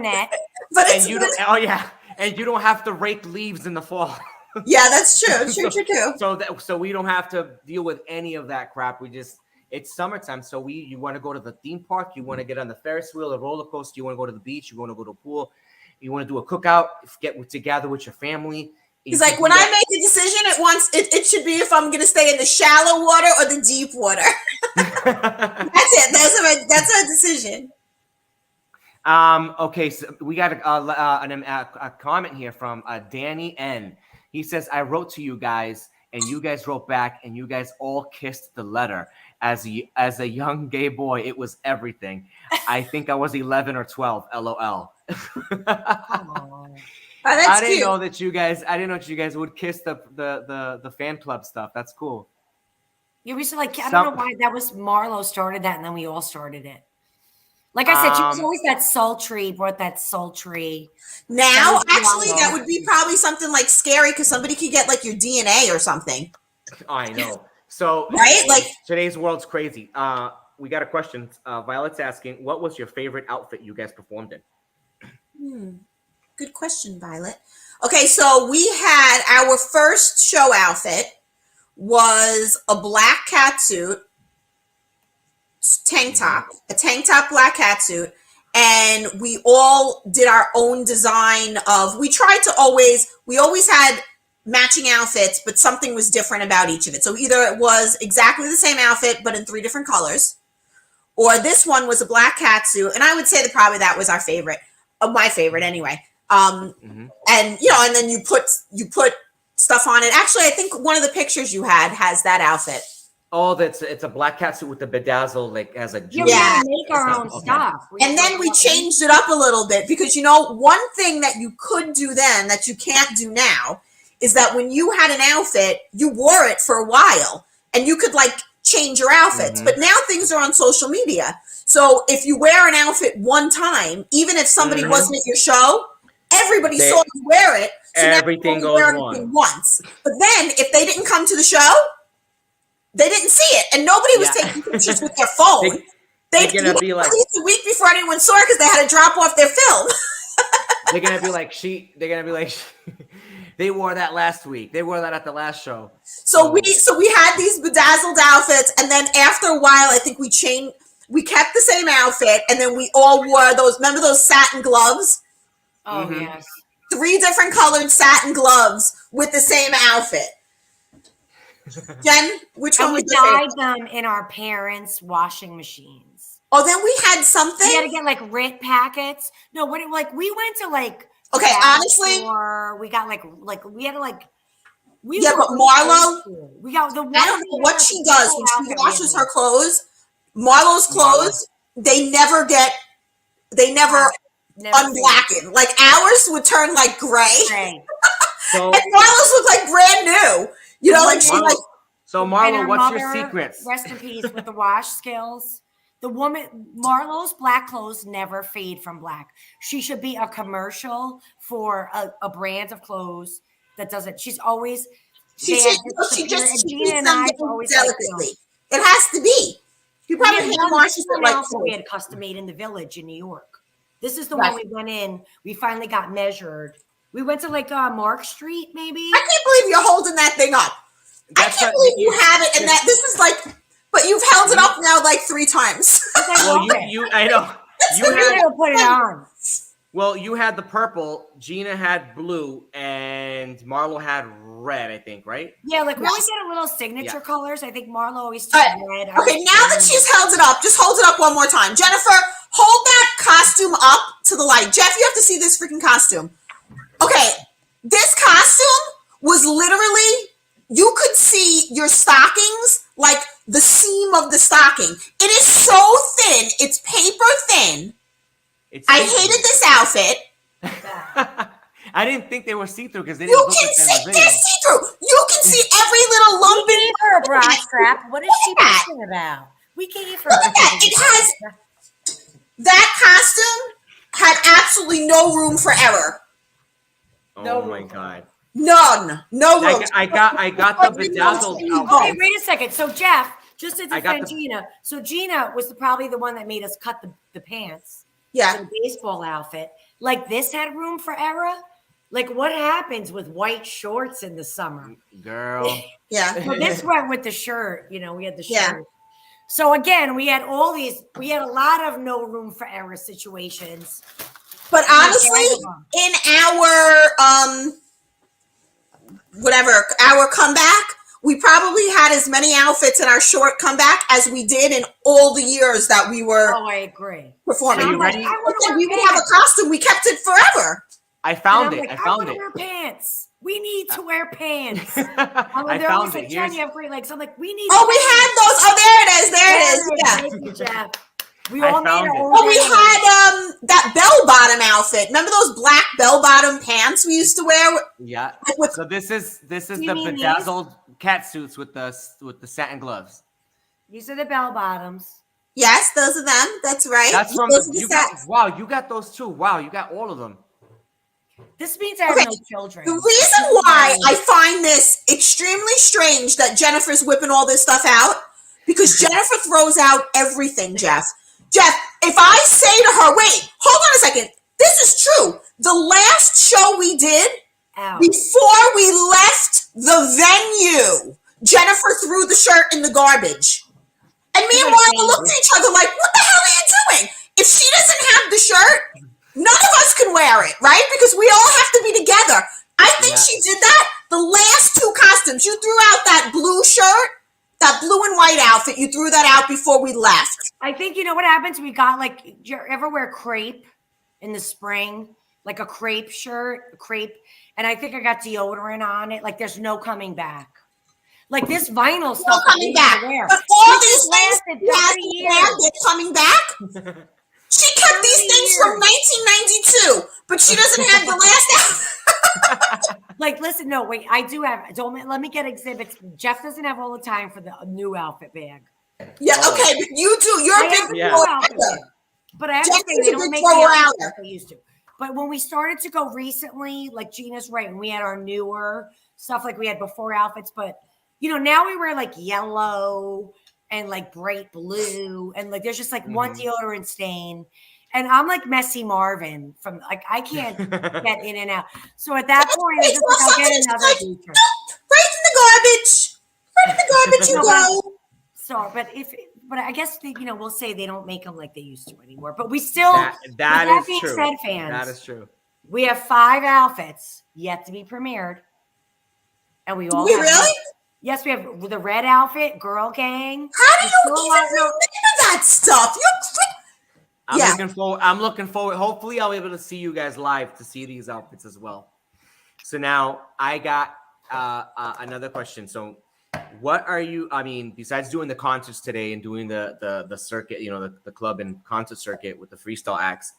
that. But and you don't. Oh yeah, and you don't have to rake leaves in the fall. Yeah, that's true. True. So we don't have to deal with any of that crap. It's summertime, so you want to go to the theme park, you want to get on the Ferris wheel, the roller coaster, you want to go to the beach, you want to go to a pool, you want to do a cookout, get together with your family. He's like, when I make a decision, it should be if I'm going to stay in the shallow water or the deep water. That's it. That's a decision. Okay, so we got a comment here from Danny N. He says, I wrote to you guys, and you guys wrote back, and you guys all kissed the letter. As a young gay boy, it was everything. I think I was 11 or 12. LOL. I didn't know that you guys would kiss the fan club stuff. That's cool. You used to I don't know why that was Marlo started that, and then we all started it. Like I said, she was always that sultry, brought that sultry. Now, actually, that would be probably something scary, because somebody could get your DNA or something. I know. So right, today's world's crazy. We got a question. Violet's asking, what was your favorite outfit you guys performed in? Good question, Violet. Okay, so we had our first show outfit was a black catsuit, tank top, black catsuit, and we all did our own design of. We always had matching outfits, but something was different about each of it. So either it was exactly the same outfit, but in 3 different colors, or this one was a black catsuit. And I would say that probably that was our favorite, my favorite anyway. And and then you put stuff on it. Actually, I think one of the pictures you had has that outfit. Oh, it's a black catsuit with the bedazzle, as a jewel. Yeah, we make our own stuff. And then we changed it up a little bit, because one thing that you could do then that you can't do now is that when you had an outfit, you wore it for a while and you could change your outfits. But now things are on social media. So if you wear an outfit one time, even if somebody wasn't at your show, everybody saw you wear it. So everything goes on once. But then if they didn't come to the show, they didn't see it. And nobody was taking pictures with their phone. They're going to be at least a week before anyone saw it, because they had to drop off their film. They're going to be like, they wore that last week. They wore that at the last show. So we had these bedazzled outfits, and then after a while, I think we kept the same outfit, and then we all wore those. Remember those satin gloves? Oh yes. 3 different colored satin gloves with the same outfit. Jen, which one we was your dyed favorite? them in our parents' washing machines. Oh, then we had something. We had to get like RIT packets. No, what? Like we went to like. Okay, honestly, or we got like we had to like. Yeah, but Marlo, we got the. I don't know what she does when she washes her clothes. Marlo's clothes, they never unblacken. Like ours would turn like gray. So, and Marlo's look like brand new. You know, like she like. So Marlo, what's your secrets? Rest in peace with the wash skills. The woman, Marlo's black clothes never fade from black. She should be a commercial for a brand of clothes that doesn't. She's always. She just Gina and I always delicately. It has to be. You probably hand washes it like we had custom made in the Village in New York. This is the one we went in. We finally got measured. We went to like Mark Street, maybe. I can't believe you're holding that thing up. I can't believe you have it, and that this is like. But you've held it up now like 3 times. Well, I know. You had to put it on. Well, you had the purple, Gina had blue, and Marlo had red, I think, right? Yeah, like we always get a little signature colors. I think Marlo always took red. Okay, now that she's held it up, just hold it up one more time. Jennifer, hold that costume up to the light. Jeff, you have to see this freaking costume. Okay, this costume was literally, you could see your stockings, like the seam of the stocking. It is so thin. It's paper thin. I hated this outfit. I didn't think they were see-through because they didn't look like that in the video. They're see-through. You can see every little lump. We gave her a bra strap. What is she talking about? We gave her. Look at that. It has that costume had absolutely no room for error. Oh my God. None. No room. I got the bedazzled outfit. Okay, wait a second. So Jeff, just to defend Gina. So Gina was probably the one that made us cut the pants. Yeah. The baseball outfit. Like this had room for error. Like what happens with white shorts in the summer? Girl. Yeah. Well, this went with the shirt. You know, we had the shirt. Yeah. So again, we had a lot of no room for error situations. But honestly, in our our comeback, we probably had as many outfits in our short comeback as we did in all the years that we were. Oh, I agree. Performing. Are you ready? We would have a costume. We kept it forever. I found it. I found it. Wear pants. We need to wear pants. I found it. Jen, you have great legs. I'm like, we need. Oh, we had those. Oh, there it is. There it is. Yeah. Thank you, Jeff. We all made our own. Oh, we had that bell bottom outfit. Remember those black bell bottom pants we used to wear? Yeah. So this is the bedazzled cat suits with the satin gloves. These are the bell bottoms. Yes, those are them. That's right. That's from wow, you got those too. Wow, you got all of them. This means I have no children. The reason why I find this extremely strange that Jennifer's whipping all this stuff out, because Jennifer throws out everything, Jeff. Jeff, if I say to her, wait, hold on a second. This is true. The last show we did, before we left the venue, Jennifer threw the shirt in the garbage. And me and Marla looked at each other like, what the hell are you doing? If she doesn't have the shirt, none of us can wear it, right? Because we all have to be together. I think she did that. The last 2 costumes, you threw out that blue shirt, that blue and white outfit. You threw that out before we left. I think, you know what happens? We got like, do you ever wear crepe in the spring? Like a crepe shirt, and I think I got deodorant on it. Like there's no coming back. Like this vinyl stuff. No coming back. But all these things they're coming back. She kept these things from 1992, but she doesn't have the last. Like, listen, no, wait. I do have. Let me get exhibits. Jeff doesn't have all the time for the new outfit bag. Yeah. Okay, but you do. You're a big outfit. But I have to say they don't make the outfits they used to. But when we started to go recently, like Gina's right, and we had our newer stuff like we had before outfits, but you know, now we wear like yellow and like bright blue, and like there's just like one deodorant stain. And I'm like Messy Marvin from like I can't get in and out. So at that point, I just like, I'll get another feature. Right in the garbage. Right in the garbage you go. So, but I guess we'll say they don't make them like they used to anymore. But we still that is true. Said, fans, that is true. We have 5 outfits yet to be premiered, and we all really. Yes, we have the red outfit, girl gang. How do you even remember that stuff? You're I'm looking forward. Hopefully, I'll be able to see you guys live to see these outfits as well. So now I got another question. So, what are you? I mean, besides doing the concerts today and doing the circuit, the club and concert circuit with the freestyle acts,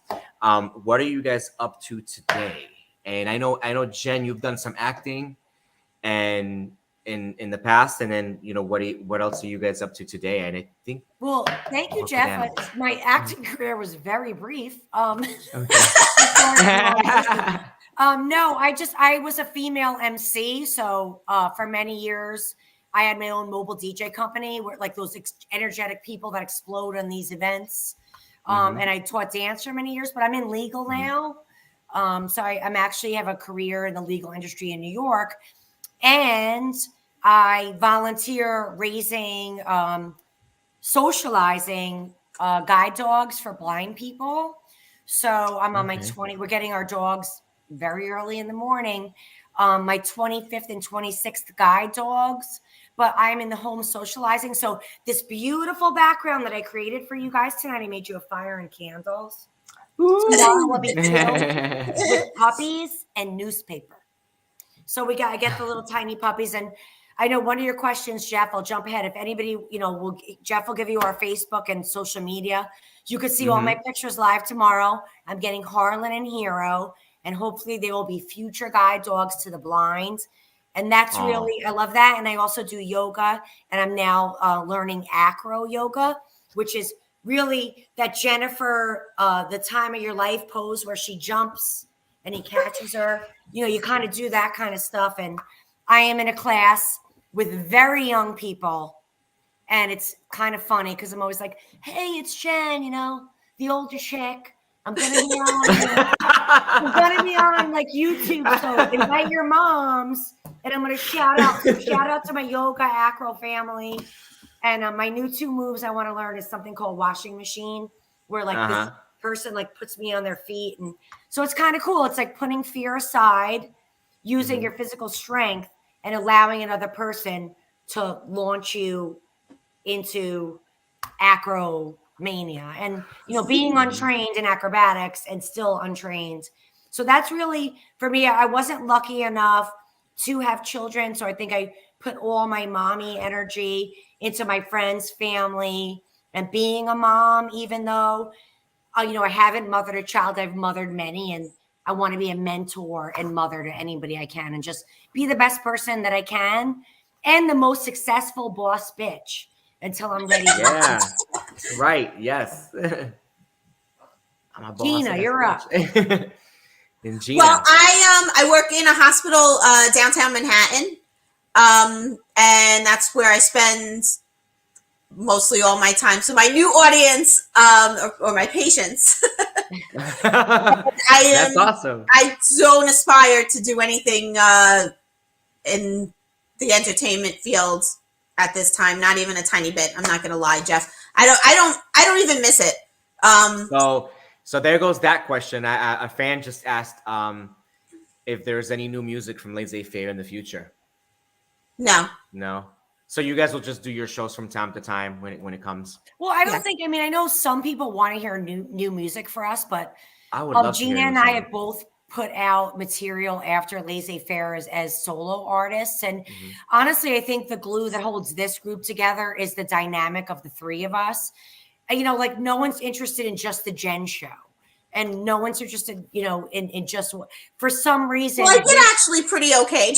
what are you guys up to today? And I know Jen, you've done some acting, and in the past, and then what else are you guys up to today? And I think thank you, Jeff. My acting career was very brief. No, I was a female MC, so for many years I had my own mobile DJ company where like those energetic people that explode on these events. And I taught dance for many years, but I'm in legal now. So I'm actually have a career in the legal industry in New York, and I volunteer raising, socializing guide dogs for blind people. So I'm on my we're getting our dogs very early in the morning, my 25th and 26th guide dogs, but I'm in the home socializing. So this beautiful background that I created for you guys tonight, I made you a fire and candles. Tomorrow will be filled with puppies and newspaper. So I get the little tiny puppies. And I know one of your questions, Jeff, I'll jump ahead. If anybody, Jeff will give you our Facebook and social media. You could see all my pictures live tomorrow. I'm getting Harlan and Hero, and hopefully there will be future guide dogs to the blind. And that's really, I love that. And I also do yoga, and I'm now learning acro yoga, which is really that Jennifer, the time of your life pose where she jumps and he catches her. You kind of do that kind of stuff. And I am in a class with very young people, and it's kind of funny because I'm always like, hey, it's Jen, the older chick. I'm gonna be on like YouTube, so invite your moms. And I'm gonna shout out to my yoga acro family. And my new 2 moves I want to learn is something called washing machine, where like this person like puts me on their feet, and so it's kind of cool. It's like putting fear aside, using your physical strength, and allowing another person to launch you into acromania, and being untrained in acrobatics and still untrained. So that's really, for me, I wasn't lucky enough to have children, so I think I put all my mommy energy into my friends, family, and being a mom. Even though I haven't mothered a child, I've mothered many, and I want to be a mentor and mother to anybody I can, and just be the best person that I can, and the most successful boss bitch until I'm ready. Yeah, right. Yes. I'm a boss. Gina, you're up. And Gina. Well, I work in a hospital downtown Manhattan, and that's where I spend mostly all my time. So my new audience, or my patients. That's awesome. I don't aspire to do anything in the entertainment field at this time, not even a tiny bit. I'm not gonna lie, Jeff. I don't even miss it. So there goes that question. A fan just asked if there's any new music from Laissez Faire in the future. No. So you guys will just do your shows from time to time when it comes. Well, I don't think. I mean, I know some people want to hear new music for us, but I would love Gina and I have both put out material after Laissez Faire as solo artists, and honestly, I think the glue that holds this group together is the dynamic of the 3 of us. Like no one's interested in just the Jen show, and no one's interested, in just for some reason. Well, I did actually pretty okay.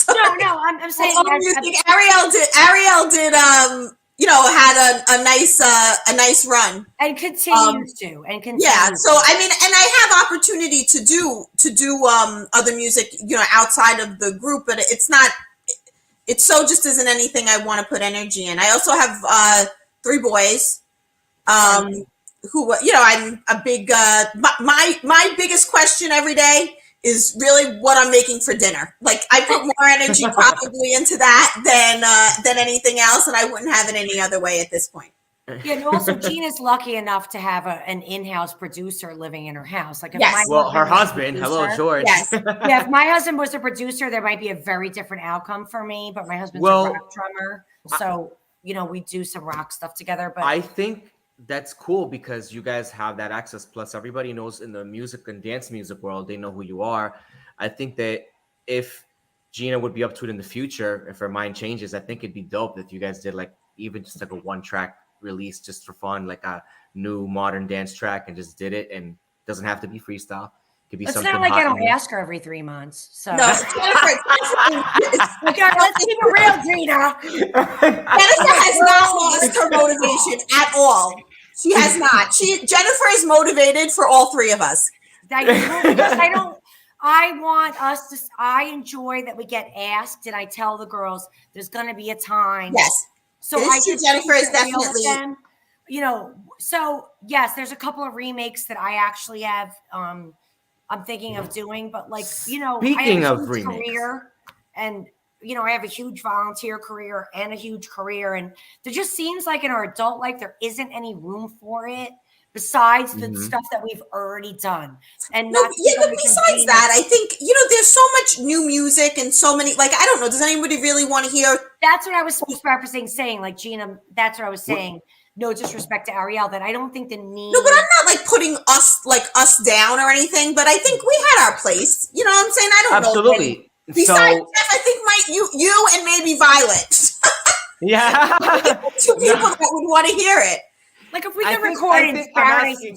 No, I'm saying Ariel did had a nice run and continues to. Yeah, so I mean, and I have opportunity to do other music outside of the group, but it so just isn't anything I want to put energy in. I also have 3 boys who I'm a big my biggest question every day is really what I'm making for dinner. Like I put more energy probably into that than anything else, and I wouldn't have it any other way at this point. Yeah, and also Gina's lucky enough to have an in-house producer living in her house. Like, if her husband, hello George. Yes. Yeah, if my husband was a producer, there might be a very different outcome for me. But my husband's a rock drummer, so we do some rock stuff together. But I think that's cool because you guys have that access. Plus, everybody knows in the music and dance music world, they know who you are. I think that if Gina would be up to it in the future, if her mind changes, I think it'd be dope if you guys did like even just like a 1-track release just for fun, like a new modern dance track, and just did it. And it doesn't have to be freestyle. It could be it's something. Not like I don't ask her every 3 months. So no, let's keep it real, Gina. Jennifer has not lost her motivation at all. She has not. Jennifer is motivated for all 3 of us. I enjoy that we get asked, and I tell the girls there's going to be a time. Yes. So Jennifer is definitely, so yes, there's a couple of remakes that I actually have, I'm thinking of doing, but like, speaking I have of remakes, career, and I have a huge volunteer career and a huge career, and there just seems like in our adult life there isn't any room for it besides the stuff that we've already done. And but besides that, I think there's so much new music and so many, like, I don't know, does anybody really want to hear? That's what I was saying, like, Gina, that's what I was saying. No disrespect to Ariel, that I don't think the need. No, but I'm not like putting us down or anything, but I think we had our place. You know what I'm saying? I don't know. Absolutely. Besides Jeff, I think you and maybe Violet. Yeah. 2 people that would want to hear it. Like if we could record in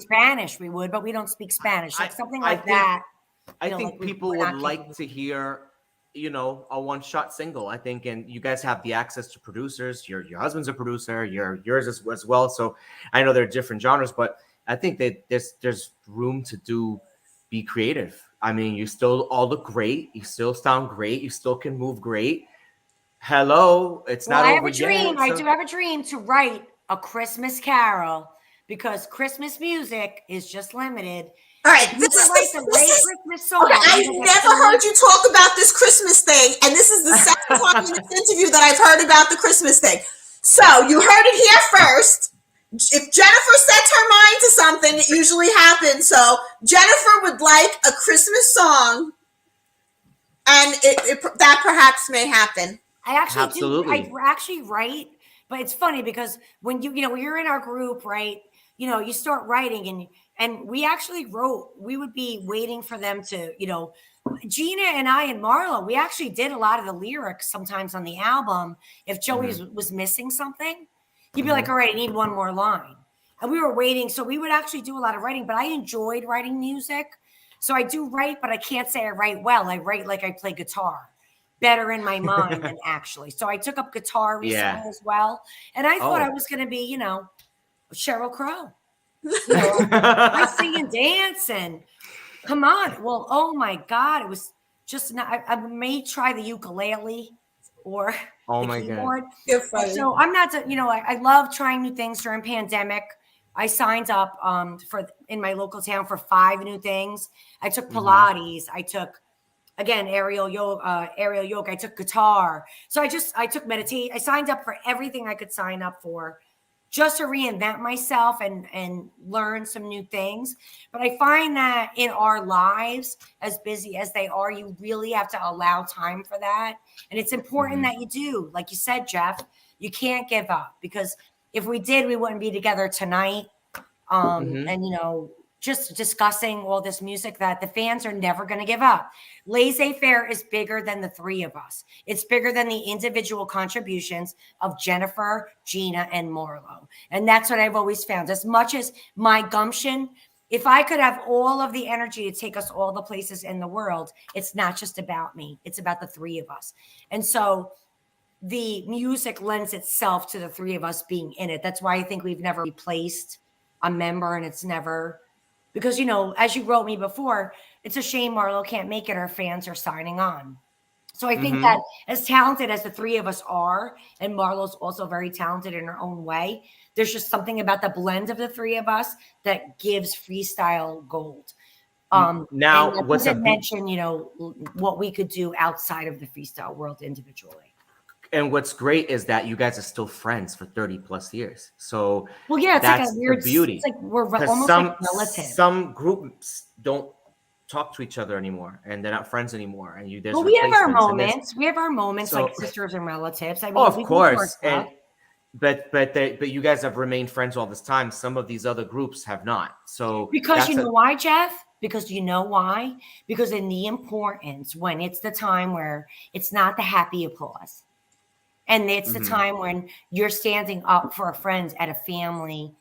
Spanish, we would, but we don't speak Spanish. Like something like that. I think people would like to hear, a 1-shot single. I think, and you guys have the access to producers. Your husband's a producer. Yours as well. So I know they're different genres, but I think that there's room to be creative. I mean, you still all look great. You still sound great. You still can move great. Hello, it's not over yet. I do have a dream to write a Christmas carol, because Christmas music is just limited. All right, Christmas song. Okay, I've never heard you talk about this Christmas thing, and this is the second time in this interview that I've heard about the Christmas thing. So you heard it here first. If Jennifer sets her mind to something, it usually happens. So Jennifer would like a Christmas song, and that perhaps may happen. I actually do. I actually write. But it's funny because when you're in our group, right? You start writing, and we actually wrote. We would be waiting for them to, Gina and I and Marlo. We actually did a lot of the lyrics sometimes on the album. If Joey was missing something, he'd be like, "All right, I need one more line," and we were waiting. So we would actually do a lot of writing. But I enjoyed writing music, so I do write. But I can't say I write well. I write like I play guitar. Better in my mind than actually. So I took up guitar recently as well. And I thought I was going to be, Sheryl Crow. I sing and dance and come on. Well, oh my God. It was just not, I may try the ukulele or the keyboard. You're funny. So I'm not, I love trying new things during pandemic. I signed up in my local town for 5 new things. I took Pilates. I took, again, aerial yoga. I took guitar. So I took meditate. I signed up for everything I could sign up for just to reinvent myself and learn some new things. But I find that in our lives, as busy as they are, you really have to allow time for that. And it's important that you do. Like you said, Jeff, you can't give up, because if we did, we wouldn't be together tonight. And, just discussing all this music that the fans are never going to give up. Laissez Faire is bigger than the 3 of us. It's bigger than the individual contributions of Jennifer, Gina, and Marlo. And that's what I've always found. As much as my gumption, if I could have all of the energy to take us all the places in the world, it's not just about me. It's about the 3 of us. And so the music lends itself to the 3 of us being in it. That's why I think we've never replaced a member, and it's never... Because, as you wrote me before, it's a shame Marlo can't make it. Our fans are signing on. So I think that as talented as the 3 of us are, and Marlo's also very talented in her own way, there's just something about the blend of the 3 of us that gives freestyle gold. Now, what's a mention, what we could do outside of the freestyle world individually. And what's great is that you guys are still friends for 30 plus years. So it's that's like a weird beauty. It's like we're almost like relatives. Some groups don't talk to each other anymore, and they're not friends anymore. And we have our moments. We have our moments like sisters and relatives. I mean, of course. And but you guys have remained friends all this time. Some of these other groups have not. So because you know why, Jeff? Because you know why? Because in the importance, when it's the time where it's not the happy applause, and it's the time when you're standing up for a friend at a family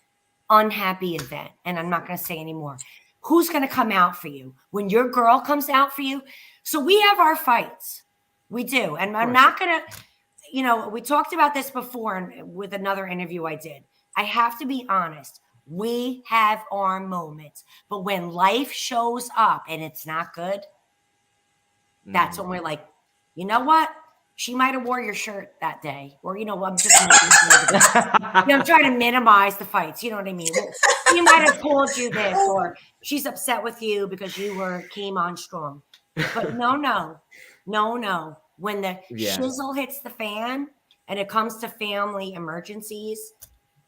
unhappy event, and I'm not going to say anymore. Who's going to come out for you when your girl comes out for you? So we have our fights. We do. And I'm not going to, we talked about this before with another interview I did. I have to be honest. We have our moments. But when life shows up and it's not good, that's when we're like, you know what? She might have wore your shirt that day. Or, I'm just I'm trying to minimize the fights. You know what I mean? She might have told you this, or she's upset with you because you came on strong. But no. When the shizzle hits the fan and it comes to family emergencies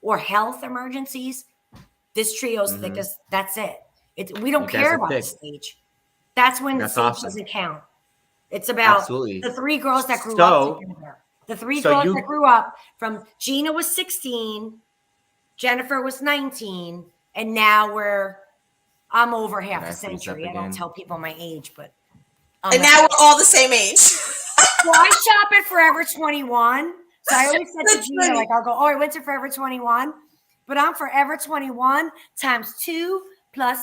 or health emergencies, this trio's thickest. That's it. We don't care about the stage. That's when the stage doesn't count. It's about the three girls that grew up together. The three girls that grew up from Gina was 16, Jennifer was 19, and now I'm over half a century. I don't tell people my age, but and now we're all the same age. Well, I shop at Forever 21. So I always said to Gina, I'll go, I went to Forever 21, but I'm Forever 21 times 2 plus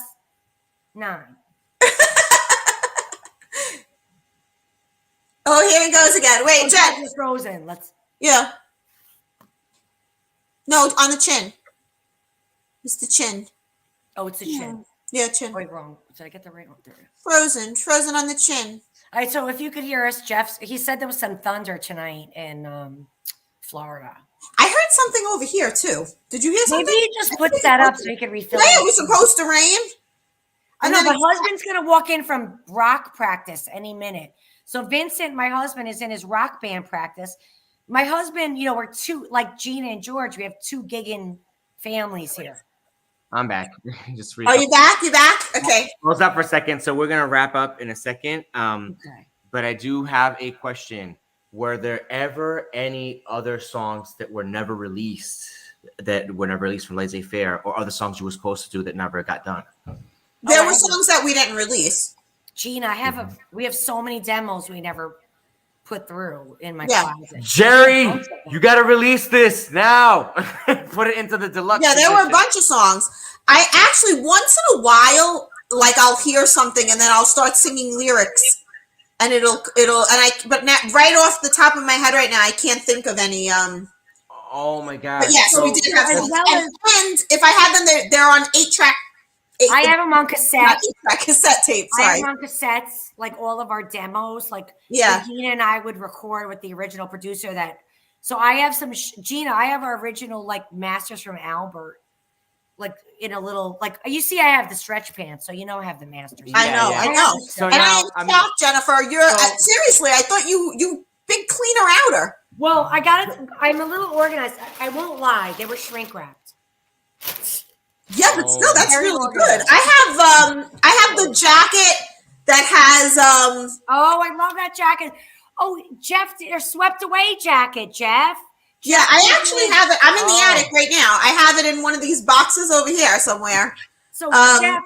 9. Oh, here he goes again. Wait, Jen. Frozen. Yeah. No, on the chin. It's the chin. Oh, it's the chin. Yeah, chin. Wait, wrong. Did I get the right one? There. Frozen on the chin. All right, so if you could hear us, he said there was some thunder tonight in Florida. I heard something over here too. Did you hear something? Maybe he just puts that up so he can refill it. It was supposed to rain. I know, my husband's going to walk in from rock practice any minute. So Vincent, my husband, is in his rock band practice. My husband, we're two, like Gina and George, we have 2 gigging families here. I'm back. Are you back? You back? Okay. Close up for a second. So we're going to wrap up in a second. Okay. But I do have a question. Were there ever any other songs that were never released from Laissez Faire, or other songs you were supposed to do that never got done? There were songs that we didn't release. Gina, we have so many demos we never put through in my closet. Jerry, you got to release this now. Put it into the deluxe. Yeah, there were a bunch of songs. I actually, once in a while, I'll hear something and then I'll start singing lyrics, and but now, right off the top of my head right now, I can't think of any. Oh my God! But yeah, so we did have some. And if I had them, they're on 8-track. I have them on cassette. Cassette tape. Sorry. I have them on cassettes, like all of our demos. Gina and I would record with the original producer. So I have some Gina. I have our original masters from Albert, in a little you see. I have the stretch pants, so I have the masters. I know. So and now, I'm shocked, Jennifer. You're seriously. I thought you big cleaner outer. Well, I got it. I'm a little organized. I won't lie. They were shrink wrapped. Yeah, but still, that's really good. I have the jacket that has Oh, I love that jacket. Oh, Jeff, your swept away jacket, Jeff. Yeah, I actually have it. I'm in the attic right now. I have it in one of these boxes over here somewhere. So Jeff,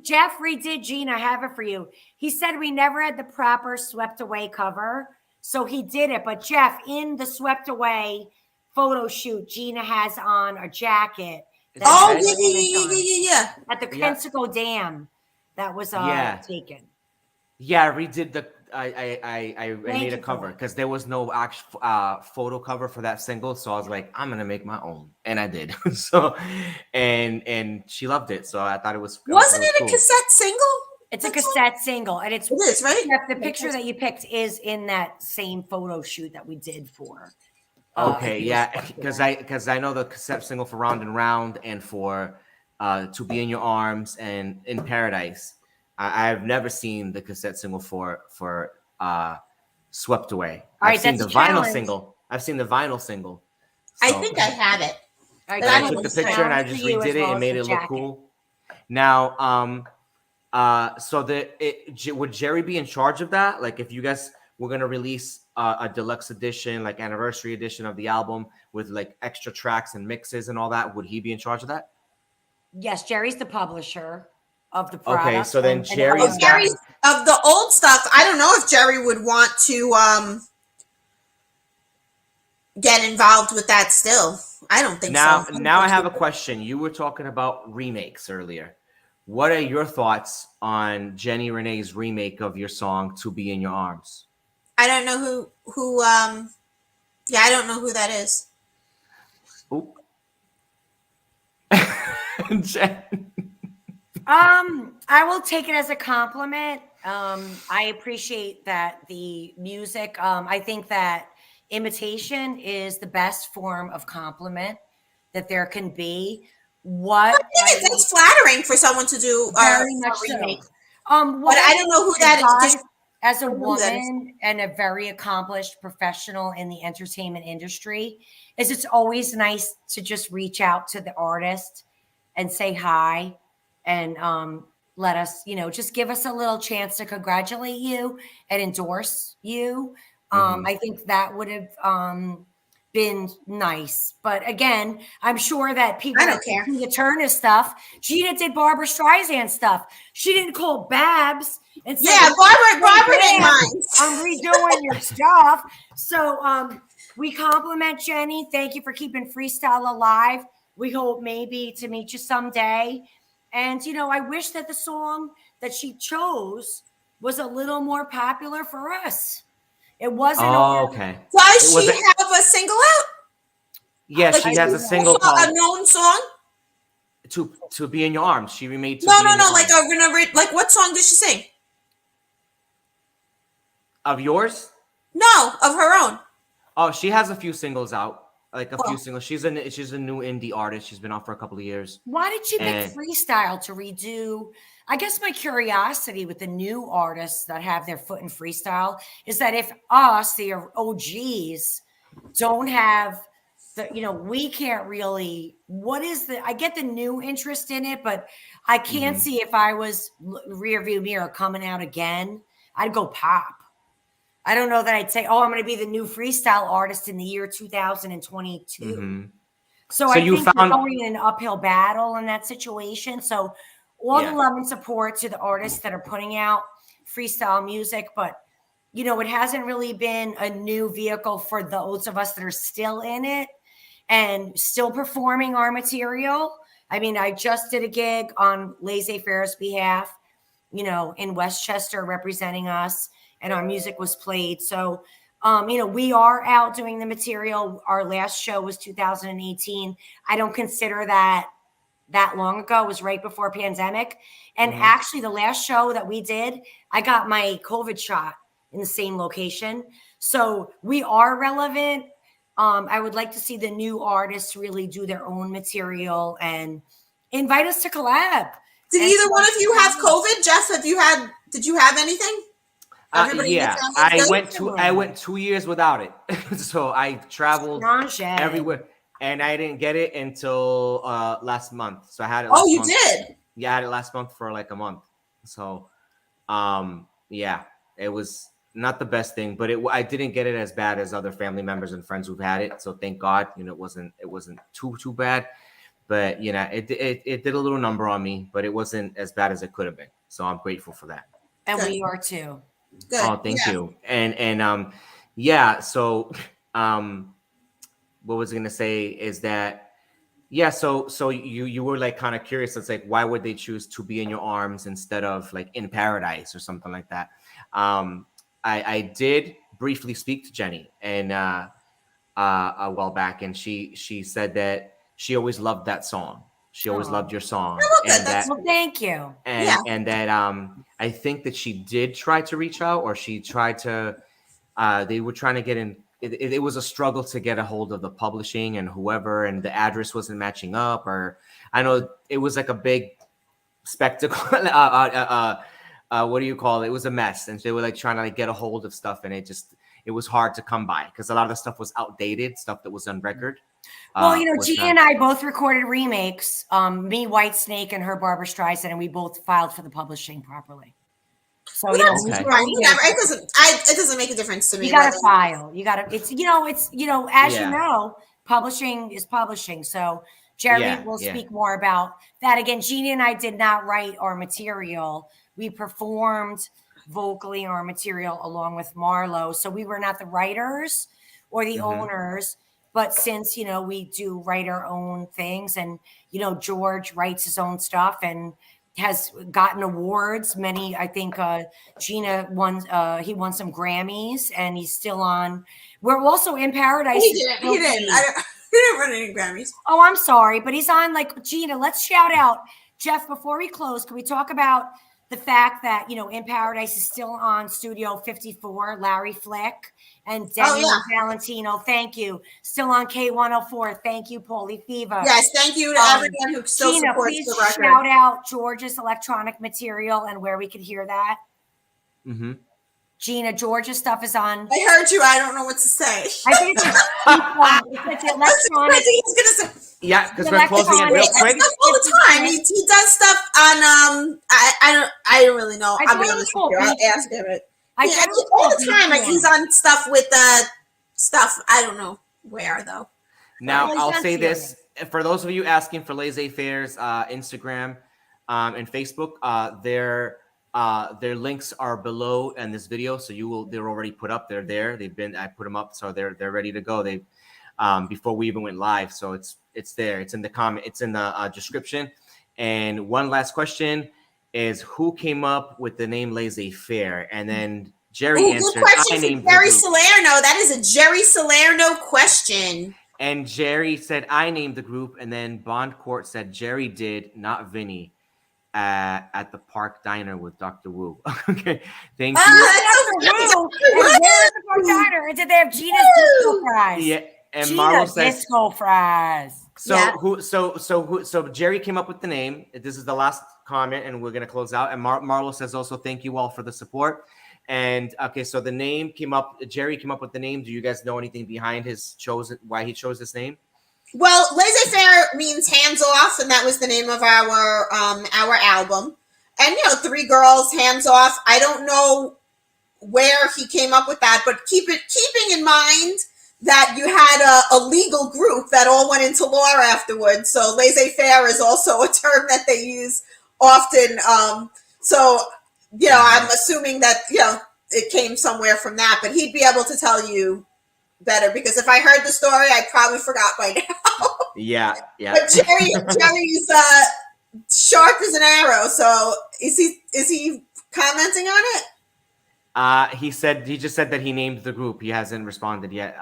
Jeff redid Gina. I have it for you. He said we never had the proper swept away cover, so he did it. But Jeff, in the swept away photo shoot, Gina has on a jacket. Oh, yeah. At the Kensico Dam, that was taken. Yeah, I redid the. I made a cover because there was no actual photo cover for that single, so I was like, I'm gonna make my own, and I did. So, and she loved it, so I thought it was. Wasn't it a cassette single? It's a cassette single, and it is right. The picture that you picked is in that same photo shoot that we did for. Okay, because I know the cassette single for Round and Round and for To Be in Your Arms and In Paradise. I've never seen the cassette single for Swept Away. I've seen the vinyl single. I've seen the vinyl single. So. I think I have it. I took the picture and I just redid it and made it look cool. Now, would Jerry be in charge of that? Like, if you guys were gonna release a deluxe edition, like anniversary edition of the album, with like extra tracks and mixes and all that, would he be in charge of that? Yes, Jerry's the publisher of the product. Okay, so then Jerry's of the old stuff. I don't know if Jerry would want to get involved with that still. I don't think so. Now I have a question. You were talking about remakes earlier. What are your thoughts on Jenny Renee's remake of your song "To Be in Your Arms"? I don't know who I don't know who that is. Oop. I will take it as a compliment. I appreciate that the music. I think that imitation is the best form of compliment that there can be. What I think it's flattering for someone to do very much so. But I don't know who that is. As a woman and a very accomplished professional in the entertainment industry, is it's always nice to just reach out to the artist and say hi and let us, just give us a little chance to congratulate you and endorse you. I think that would have been nice. But again, I'm sure that people don't care. The Turner stuff, Gina did Barbara Streisand stuff. She didn't call Babs and say, Barbara didn't mind. I'm redoing your stuff. So we compliment Jenny. Thank you for keeping freestyle alive. We hope maybe to meet you someday. And, I wish that the song that she chose was a little more popular for us. It wasn't. Okay. Does she have a single out? Yes, she has a single called a known song. To Be in Your Arms. She remade. No. Like what song did she sing? Of yours? No, of her own. Oh, she has a few singles out. Like a few singles. She's a new indie artist. She's been out for a couple of years. Why did she pick freestyle to redo? I guess my curiosity with the new artists that have their foot in freestyle is that if us, the OGs, don't have the, we can't really, I get the new interest in it, but I can't see if I was rear view mirror coming out again, I'd go pop. I don't know that I'd say, I'm going to be the new freestyle artist in the year 2022. Mm-hmm. So I think you're going in an uphill battle in that situation. So all the love and support to the artists that are putting out freestyle music, but it hasn't really been a new vehicle for those of us that are still in it and still performing our material. I mean, I just did a gig on Laissez Faire's behalf, in Westchester representing us, and our music was played. So, we are out doing the material. Our last show was 2018. I don't consider that long ago. It was right before pandemic. And actually the last show that we did, I got my COVID shot in the same location. So we are relevant. I would like to see the new artists really do their own material and invite us to collab. Did either one of you have COVID? Jeff, did you have anything? I went 2 years without it. So I traveled everywhere. And I didn't get it until last month. So I had it. You did? Yeah, I had it last month for like a month. So, it was not the best thing, but I didn't get it as bad as other family members and friends who've had it. So thank God, it wasn't too bad. But it did a little number on me, but it wasn't as bad as it could have been. So I'm grateful for that. And we are too. Good. Oh, thank you. And so what was I going to say is that, so you were like kind of curious. It's like, why would they choose To Be in Your Arms instead of like In Paradise or something like that? I did briefly speak to Jenny and a while back, and she said that she always loved that song. She always loved your song. Well, thank you. And that I think that she did try to reach out, or she tried to, they were trying to get in. It was a struggle to get a hold of the publishing and whoever, and the address wasn't matching up, or I know it was like a big spectacle. What do you call it? It was a mess. And they were like trying to like get a hold of stuff, and it was hard to come by because a lot of the stuff was outdated, stuff that was on record. Well, G and I both recorded remakes, me, White Snake, and her, Barbara Streisand, and we both filed for the publishing properly. So, it doesn't make a difference to me. You got to file. You got to, as you know, publishing is publishing. So Jerry will speak more about that. Again, Gina and I did not write our material. We performed vocally our material along with Marlo. So we were not the writers or the owners. But since, you know, we do write our own things and, you know, George writes his own stuff and has gotten awards. Many, I think Gina won, he won some Grammys and he's still on. We're also in Paradise. He didn't. He didn't run any Grammys. Oh, I'm sorry. But he's on, like, Gina, let's shout out. Jeff, before we close, can we talk about the fact that, you know, In Paradise is still on Studio 54, Larry Flick and Demi Valentino. Thank you. Still on K104. Thank you, Paulie Fever. Yes, thank you to everyone who still Gina, supports please the record. Shout out George's electronic material and where we could hear that. Gina, George's stuff is on. I heard you. I don't know what to say. I think it's the electronic. He's gonna say. Yeah, because we're closing it real quick. All the time. He does stuff on I don't really know. I'll be honest with you. I'll ask him it. All the time. Like he's on stuff with stuff. I don't know where though. Now I'll say this for those of you asking for Laissez Faire's Instagram and Facebook, their links are below in this video, so they're already put up. They're there. I put them up, so they're ready to go. They before we even went live, so it's there. It's in the comment. It's in the description. And one last question is, who came up with the name Laissez Faire? And then Jerry answered. Good question. Jerry Salerno. That is a Jerry Salerno question. And Jerry said, I named the group. And then Bond Court said, Jerry did, not Vinny, at the Park Diner with Dr. Wu. Okay, thank you. Dr. Wu. Where's the Park Diner? And did they have Gina's disco fries? Yeah, and Marlo says disco fries. So Jerry came up with the name. This is the last comment, and we're gonna close out. And Marlo says also, thank you all for the support. And okay, so the name came up. Jerry came up with the name. Do you guys know anything behind why he chose this name? Well, Laissez Faire means hands off, and that was the name of our album. And you know, 3 girls, hands off. I don't know where he came up with that, but keeping in mind that you had a legal group that all went into law afterwards. So Laissez Faire is also a term that they use often. So you know, I'm assuming that it came somewhere from that, but he'd be able to tell you better, because if I heard the story, I probably forgot by now. Yeah. But Jerry's sharp as an arrow. So is he commenting on it? He just said that he named the group. He hasn't responded yet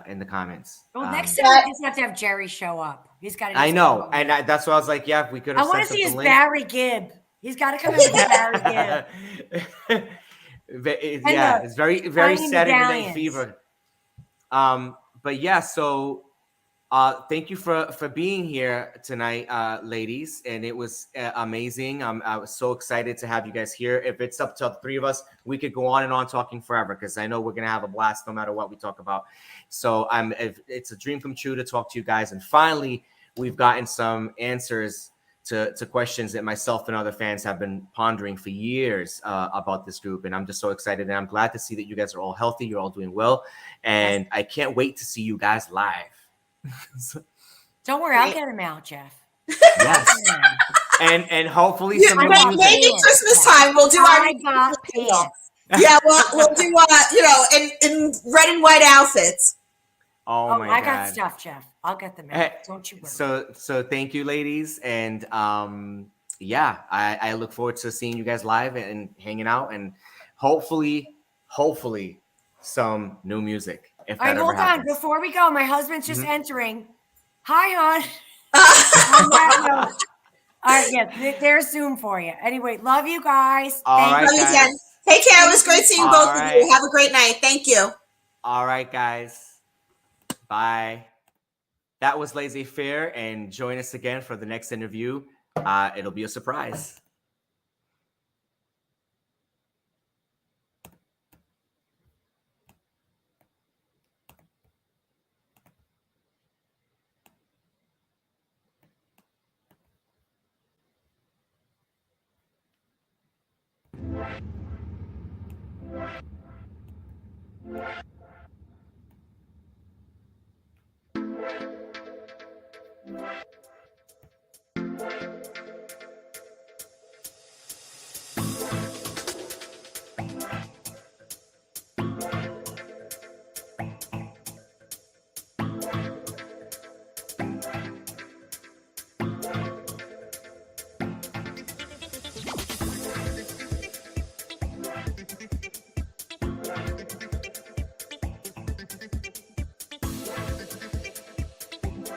in the comments. Well, next time we just have to have Jerry show up. He's got to. I know, and that's why I was like, yeah, if we could. I want to see his Barry Gibb. He's got to come in with Barry Gibb. It's very Saturday Night Fever. But yeah, so thank you for being here tonight, ladies, and it was amazing. I was so excited to have you guys here. If it's up to the 3 of us, we could go on and on talking forever, because I know we're gonna have a blast no matter what we talk about. So it's a dream come true to talk to you guys, and finally we've gotten some answers to questions that myself and other fans have been pondering for years about this group. And I'm just so excited, and I'm glad to see that you guys are all healthy. You're all doing well. And I can't wait to see you guys live. Don't worry, I'll get him out, Jeff. Yes. and hopefully maybe Christmas time we'll do our we'll do in red and white outfits. Oh my God. I got stuff, Jeff. I'll get them out. Don't you worry. So thank you, ladies. And I look forward to seeing you guys live and hanging out, and hopefully some new music. If that ever happens. On. Before we go, my husband's just entering. Hi, hon. All right, yes, there's Zoom for you. Anyway, love you guys. Thank you. Guys. Take care. It was great seeing both of you. Have a great night. Thank you. All right, guys. Bye. That was Laissez Faire, and join us again for the next interview. It'll be a surprise.